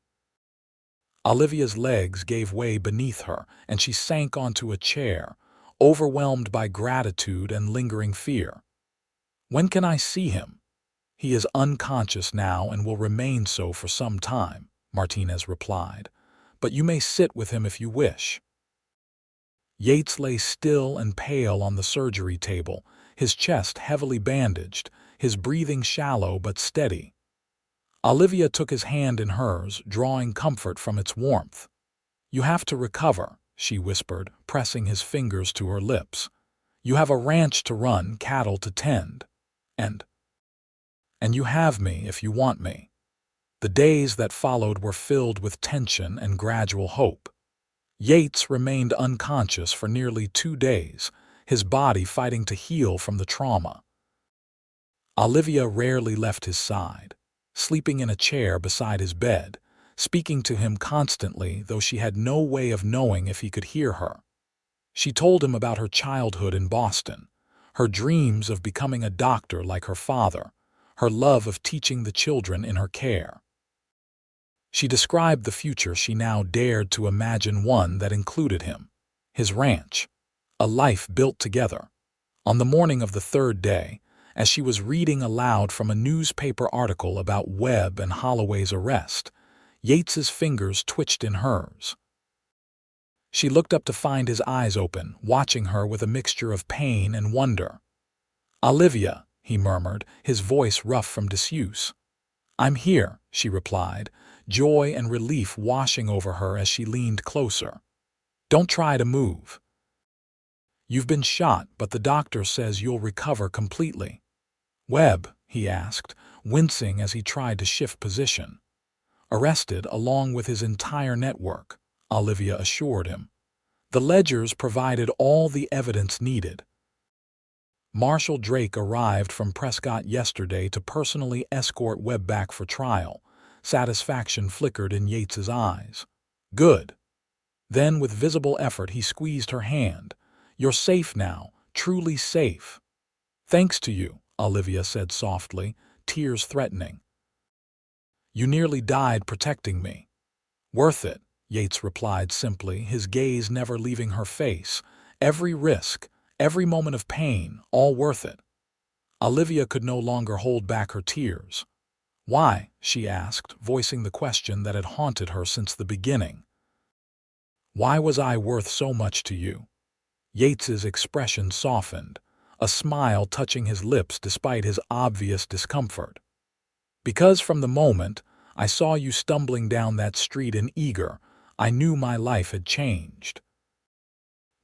Olivia's legs gave way beneath her, and she sank onto a chair, overwhelmed by gratitude and lingering fear. "When can I see him?" "He is unconscious now and will remain so for some time," Martinez replied. "But you may sit with him if you wish." Yates lay still and pale on the surgery table, his chest heavily bandaged, his breathing shallow but steady. Olivia took his hand in hers, drawing comfort from its warmth. "You have to recover," she whispered, pressing his fingers to her lips. "You have a ranch to run, cattle to tend. And you have me if you want me." The days that followed were filled with tension and gradual hope. Yates remained unconscious for nearly 2 days, his body fighting to heal from the trauma. Olivia rarely left his side, sleeping in a chair beside his bed, speaking to him constantly, though she had no way of knowing if he could hear her. She told him about her childhood in Boston, her dreams of becoming a doctor like her father, her love of teaching the children in her care. She described the future she now dared to imagine, one that included him, his ranch, a life built together. On the morning of the third day, as she was reading aloud from a newspaper article about Webb and Holloway's arrest, Yates's fingers twitched in hers. She looked up to find his eyes open, watching her with a mixture of pain and wonder. "Olivia," he murmured, his voice rough from disuse. "I'm here," she replied, joy and relief washing over her as she leaned closer. "Don't try to move. You've been shot, but the doctor says you'll recover completely." "Webb?" he asked, wincing as he tried to shift position. "Arrested along with his entire network," Olivia assured him. "The ledgers provided all the evidence needed." Marshal Drake arrived from Prescott yesterday to personally escort Webb back for trial. Satisfaction flickered in Yates's eyes. "Good." Then, with visible effort, he squeezed her hand. "You're safe now, truly safe." "Thanks to you," Olivia said softly, tears threatening. "You nearly died protecting me." "Worth it," Yates replied simply, his gaze never leaving her face. "Every risk, every moment of pain, all worth it." Olivia could no longer hold back her tears. "Why?" she asked, voicing the question that had haunted her since the beginning. "Why was I worth so much to you?" Yates's expression softened, a smile touching his lips despite his obvious discomfort. "Because from the moment I saw you stumbling down that street in Eager, I knew my life had changed.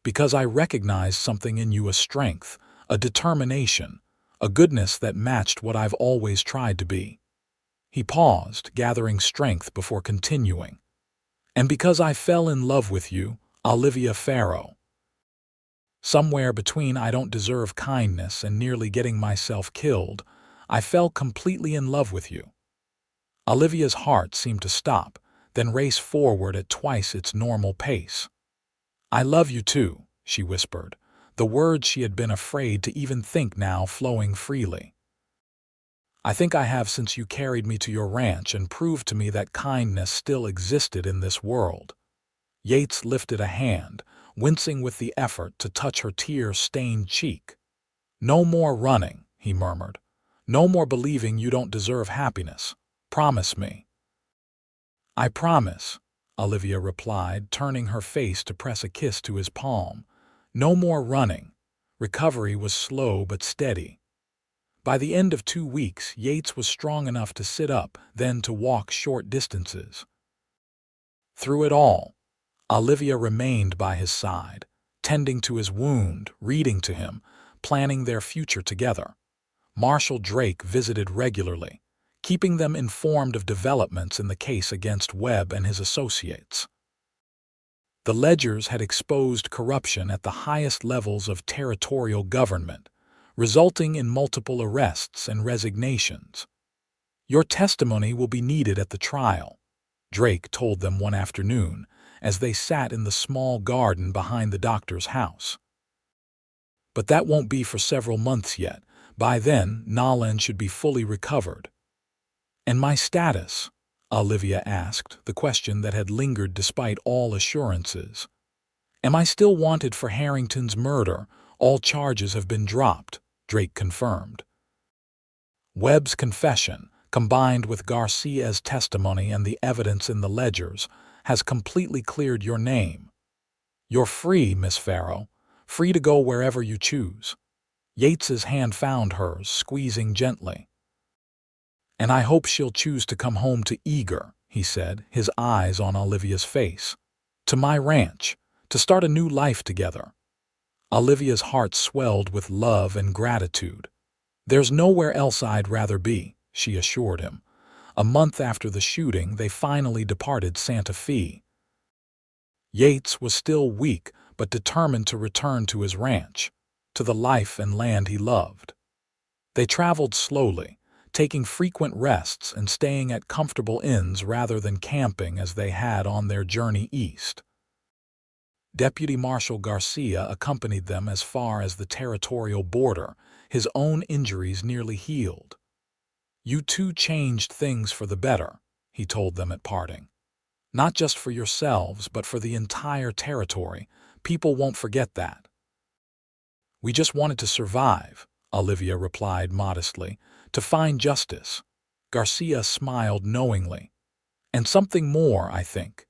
Because I recognized something in you, a strength, a determination, a goodness that matched what I've always tried to be." He paused, gathering strength before continuing. "And because I fell in love with you, Olivia Farrow. Somewhere between I don't deserve kindness and nearly getting myself killed, I fell completely in love with you." Olivia's heart seemed to stop, then race forward at twice its normal pace. "I love you too," she whispered, the words she had been afraid to even think now flowing freely. "I think I have since you carried me to your ranch and proved to me that kindness still existed in this world." Yates lifted a hand, wincing with the effort to touch her tear-stained cheek. "No more running," he murmured. "No more believing you don't deserve happiness. Promise me." "I promise," Olivia replied, turning her face to press a kiss to his palm. "No more running." Recovery was slow but steady. By the end of 2 weeks, Yates was strong enough to sit up, then to walk short distances. Through it all, Olivia remained by his side, tending to his wound, reading to him, planning their future together. Marshal Drake visited regularly, keeping them informed of developments in the case against Webb and his associates. The ledgers had exposed corruption at the highest levels of territorial government, resulting in multiple arrests and resignations. "Your testimony will be needed at the trial," Drake told them one afternoon as they sat in the small garden behind the doctor's house. "But that won't be for several months yet. By then, Nolan should be fully recovered." "And my status?" Olivia asked, the question that had lingered despite all assurances. "Am I still wanted for Harrington's murder? All charges have been dropped," Drake confirmed. "Webb's confession, combined with Garcia's testimony and the evidence in the ledgers, has completely cleared your name. You're free, Miss Farrow, free to go wherever you choose." Yates's hand found hers, squeezing gently. And I hope she'll choose to come home to Eager, he said, his eyes on Olivia's face. To my ranch, to start a new life together. Olivia's heart swelled with love and gratitude. There's nowhere else I'd rather be, she assured him. A month after the shooting, they finally departed Santa Fe. Yates was still weak, but determined to return to his ranch, to the life and land he loved. They traveled slowly, taking frequent rests and staying at comfortable inns rather than camping as they had on their journey east. Deputy Marshal Garcia accompanied them as far as the territorial border, his own injuries nearly healed. You two changed things for the better, he told them at parting. Not just for yourselves, but for the entire territory. People won't forget that. We just wanted to survive, Olivia replied modestly, to find justice. Garcia smiled knowingly. And something more, I think.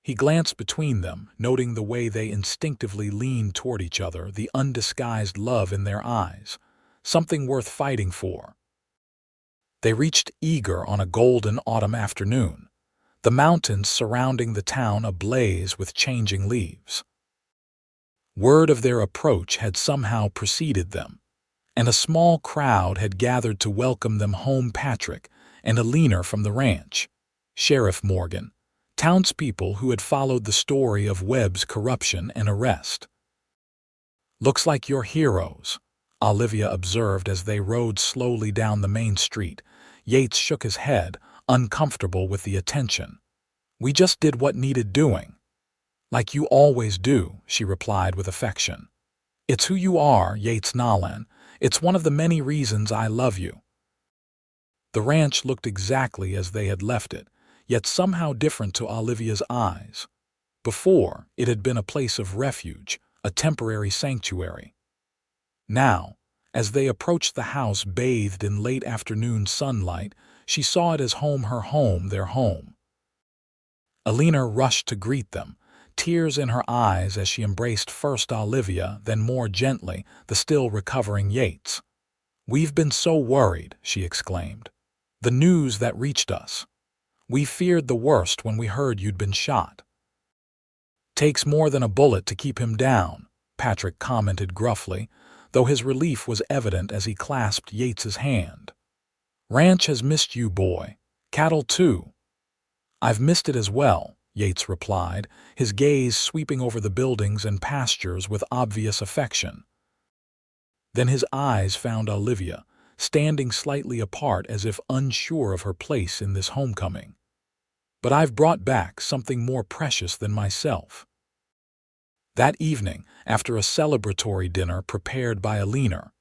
He glanced between them, noting the way they instinctively leaned toward each other, the undisguised love in their eyes. Something worth fighting for. They reached Eager on a golden autumn afternoon, the mountains surrounding the town ablaze with changing leaves. Word of their approach had somehow preceded them, and a small crowd had gathered to welcome them home. Patrick and a leaner from the ranch, Sheriff Morgan, townspeople who had followed the story of Webb's corruption and arrest. Looks like you're heroes, Olivia observed as they rode slowly down the main street. Yates shook his head, uncomfortable with the attention. We just did what needed doing. Like you always do, she replied with affection. It's who you are, Yates Nolan. It's one of the many reasons I love you. The ranch looked exactly as they had left it, yet somehow different to Olivia's eyes. Before, it had been a place of refuge, a temporary sanctuary. Now, as they approached the house bathed in late afternoon sunlight, she saw it as home, her home, their home. Alina rushed to greet them, tears in her eyes as she embraced first Olivia, then more gently, the still recovering Yates. We've been so worried, she exclaimed. The news that reached us. We feared the worst when we heard you'd been shot. Takes more than a bullet to keep him down, Patrick commented gruffly, though his relief was evident as he clasped Yates's hand. Ranch has missed you, boy. Cattle, too. I've missed it as well, Yates replied, his gaze sweeping over the buildings and pastures with obvious affection. Then his eyes found Olivia, standing slightly apart as if unsure of her place in this homecoming. But I've brought back something more precious than myself. That evening, after a celebratory dinner prepared by Alina,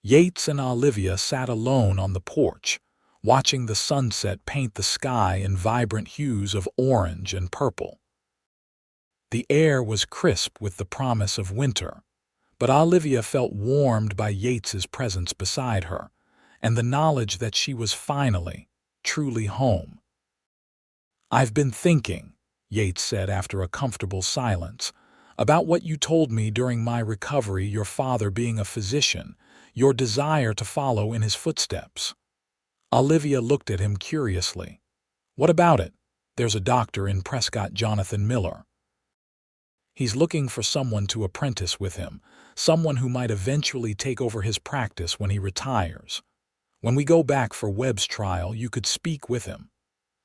Yates and Olivia sat alone on the porch, watching the sunset paint the sky in vibrant hues of orange and purple. The air was crisp with the promise of winter, but Olivia felt warmed by Yates's presence beside her, and the knowledge that she was finally, truly home. I've been thinking, Yates said after a comfortable silence, about what you told me during my recovery, your father being a physician, your desire to follow in his footsteps. Olivia looked at him curiously. What about it? There's a doctor in Prescott, Jonathan Miller. He's looking for someone to apprentice with him, someone who might eventually take over his practice when he retires. When we go back for Webb's trial, you could speak with him.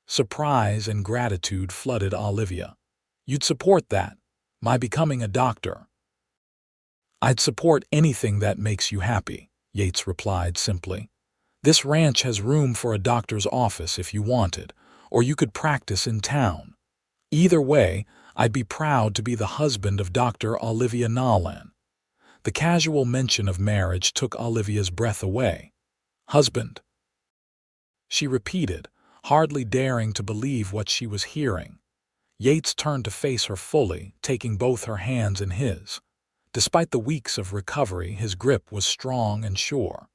Surprise and gratitude flooded Olivia. You'd support that, my becoming a doctor. I'd support anything that makes you happy, Yates replied simply. This ranch has room for a doctor's office if you wanted, or you could practice in town. Either way, I'd be proud to be the husband of Dr. Olivia Nolan. The casual mention of marriage took Olivia's breath away. Husband, she repeated, hardly daring to believe what she was hearing. Yates turned to face her fully, taking both her hands in his. Despite the weeks of recovery, his grip was strong and sure.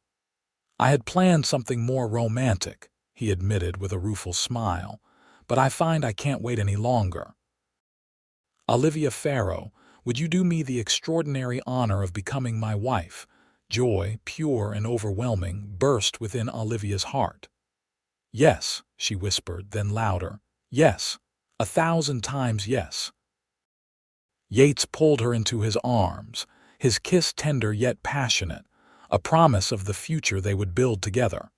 I had planned something more romantic, he admitted with a rueful smile, but I find I can't wait any longer. Olivia Farrow, would you do me the extraordinary honor of becoming my wife? Joy, pure and overwhelming, burst within Olivia's heart. "Yes," she whispered, then louder. "Yes, 1,000 times yes." Yates pulled her into his arms, his kiss tender yet passionate, a promise of the future they would build together.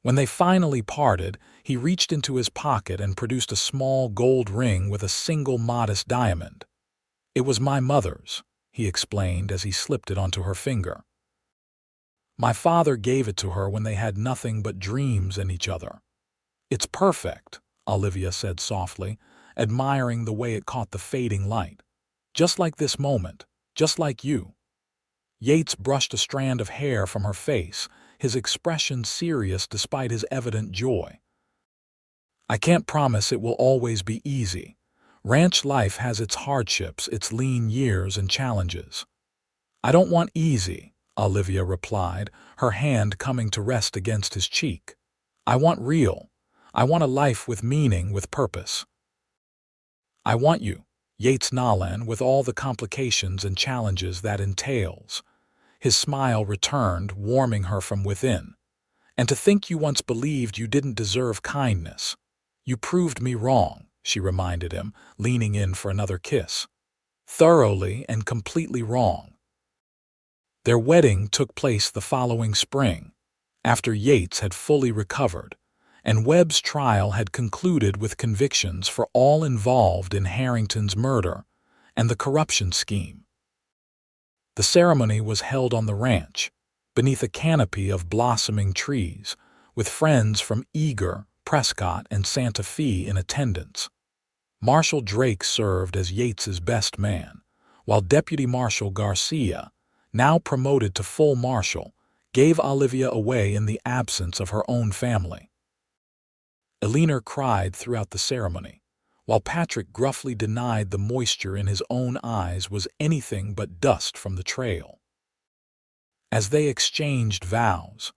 When they finally parted, he reached into his pocket and produced a small gold ring with a single modest diamond. "It was my mother's," he explained as he slipped it onto her finger. "My father gave it to her when they had nothing but dreams in each other." "It's perfect," Olivia said softly, admiring the way it caught the fading light. "Just like this moment, just like you." Yates brushed a strand of hair from her face, his expression serious despite his evident joy. "I can't promise it will always be easy. Ranch life has its hardships, its lean years and challenges." "I don't want easy," Olivia replied, her hand coming to rest against his cheek. "I want real. I want a life with meaning, with purpose." "I want you, Yates Nolan, with all the complications and challenges that entails." His smile returned, warming her from within. "And to think you once believed you didn't deserve kindness. You proved me wrong," she reminded him, leaning in for another kiss. "Thoroughly and completely wrong." Their wedding took place the following spring, after Yates had fully recovered, and Webb's trial had concluded with convictions for all involved in Harrington's murder and the corruption scheme. The ceremony was held on the ranch, beneath a canopy of blossoming trees, with friends from Eager, Prescott, and Santa Fe in attendance. Marshal Drake served as Yates's best man, while Deputy Marshal Garcia, now promoted to full marshal, gave Olivia away in the absence of her own family. Eleanor cried throughout the ceremony, while Patrick gruffly denied the moisture in his own eyes was anything but dust from the trail. As they exchanged vows,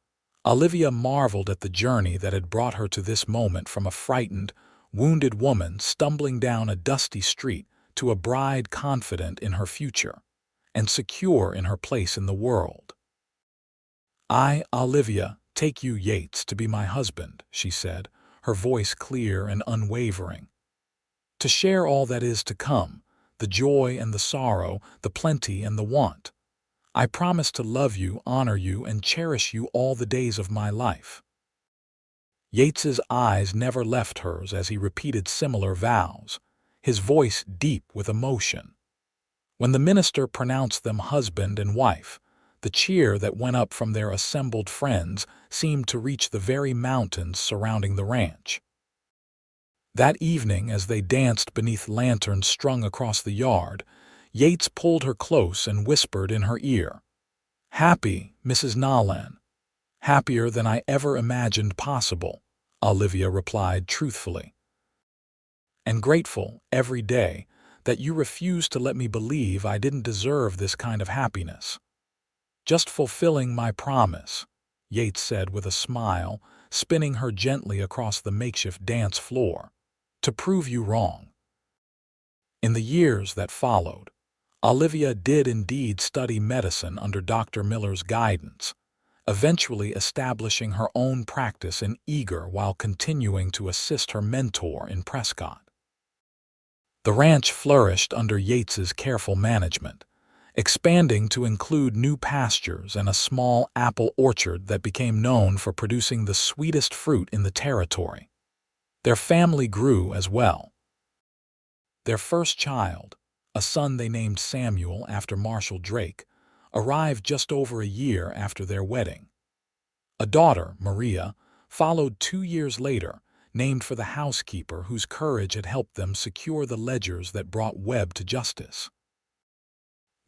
Olivia marveled at the journey that had brought her to this moment, from a frightened, wounded woman stumbling down a dusty street to a bride confident in her future and secure in her place in the world. "I, Olivia, take you, Yates, to be my husband," she said, her voice clear and unwavering. "To share all that is to come, the joy and the sorrow, the plenty and the want. I promise to love you, honor you, and cherish you all the days of my life." Yates's eyes never left hers as he repeated similar vows, his voice deep with emotion. When the minister pronounced them husband and wife, the cheer that went up from their assembled friends seemed to reach the very mountains surrounding the ranch. That evening, as they danced beneath lanterns strung across the yard, Yates pulled her close and whispered in her ear, "Happy, Mrs. Nolan." "Happier than I ever imagined possible," Olivia replied truthfully. "And grateful, every day, that you refused to let me believe I didn't deserve this kind of happiness." "Just fulfilling my promise," Yates said with a smile, spinning her gently across the makeshift dance floor, "to prove you wrong." In the years that followed, Olivia did indeed study medicine under Dr. Miller's guidance, eventually establishing her own practice in Eager while continuing to assist her mentor in Prescott. The ranch flourished under Yates's careful management, expanding to include new pastures and a small apple orchard that became known for producing the sweetest fruit in the territory. Their family grew as well. Their first child, a son they named Samuel after Marshal Drake, arrived just over a year after their wedding. A daughter, Maria, followed 2 years later, named for the housekeeper whose courage had helped them secure the ledgers that brought Webb to justice.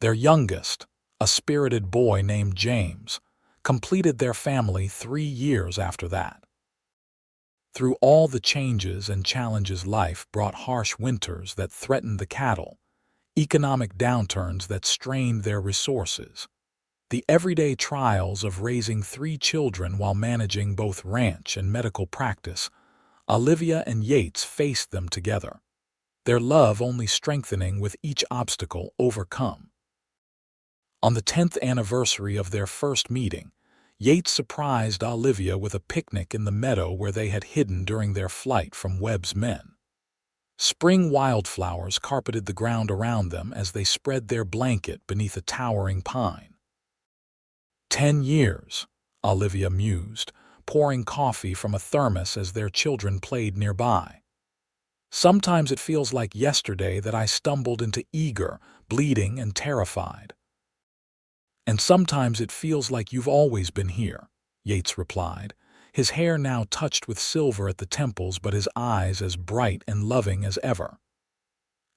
Their youngest, a spirited boy named James, completed their family 3 years after that. Through all the changes and challenges, life brought harsh winters that threatened the cattle, economic downturns that strained their resources, the everyday trials of raising 3 children while managing both ranch and medical practice. Olivia and Yates faced them together, their love only strengthening with each obstacle overcome. On the 10th anniversary of their first meeting, Yates surprised Olivia with a picnic in the meadow where they had hidden during their flight from Webb's men. Spring wildflowers carpeted the ground around them as they spread their blanket beneath a towering pine. 10 years, Olivia mused, pouring coffee from a thermos as their children played nearby. Sometimes it feels like yesterday that I stumbled into eager, bleeding, and terrified. And sometimes it feels like you've always been here, Yates replied, his hair now touched with silver at the temples but his eyes as bright and loving as ever.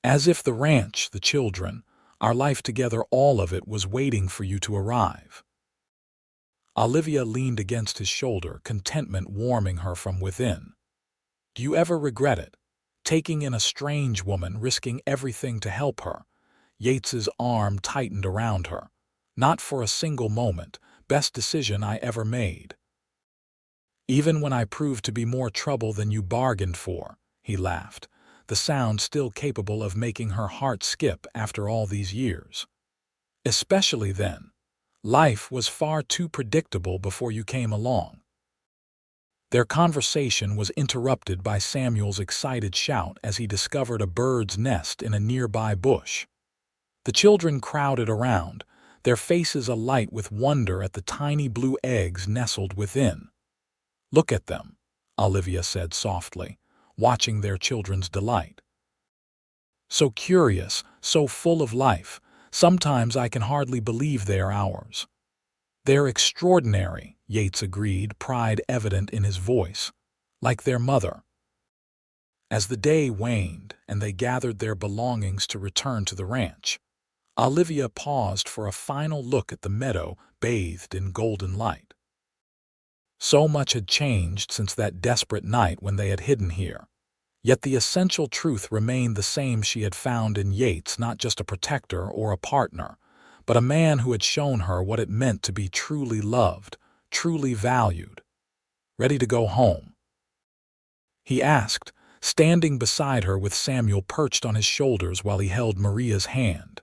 As if the ranch, the children, our life together, all of it was waiting for you to arrive. Olivia leaned against his shoulder, contentment warming her from within. Do you ever regret it? Taking in a strange woman, risking everything to help her? Yates's arm tightened around her. Not for a single moment. Best decision I ever made. Even when I proved to be more trouble than you bargained for, he laughed, the sound still capable of making her heart skip after all these years. Especially then. Life was far too predictable before you came along. Their conversation was interrupted by Samuel's excited shout as he discovered a bird's nest in a nearby bush. The children crowded around, their faces alight with wonder at the tiny blue eggs nestled within. Look at them, Olivia said softly, watching their children's delight. So curious, so full of life, sometimes I can hardly believe they are ours. They're extraordinary, Yates agreed, pride evident in his voice, like their mother. As the day waned and they gathered their belongings to return to the ranch, Olivia paused for a final look at the meadow bathed in golden light. So much had changed since that desperate night when they had hidden here. Yet the essential truth remained the same she had found in Yates, not just a protector or a partner, but a man who had shown her what it meant to be truly loved, truly valued. Ready to go home? He asked, standing beside her with Samuel perched on his shoulders while he held Maria's hand.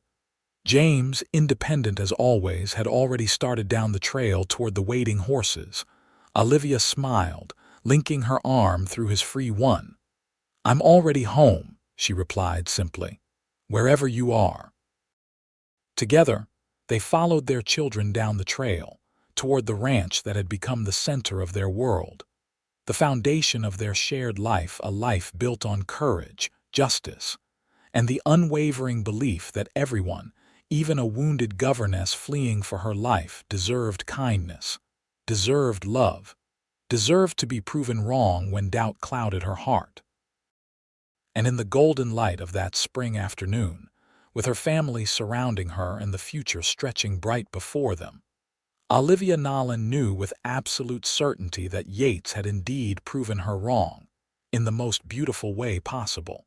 James, independent as always, had already started down the trail toward the waiting horses. Olivia smiled, linking her arm through his free one. I'm already home, she replied simply. Wherever you are. Together, they followed their children down the trail, toward the ranch that had become the center of their world. The foundation of their shared life, a life built on courage, justice, and the unwavering belief that everyone, even a wounded governess fleeing for her life, deserved kindness, deserved love, deserved to be proven wrong when doubt clouded her heart. And in the golden light of that spring afternoon, with her family surrounding her and the future stretching bright before them, Olivia Nolan knew with absolute certainty that Yates had indeed proven her wrong, in the most beautiful way possible.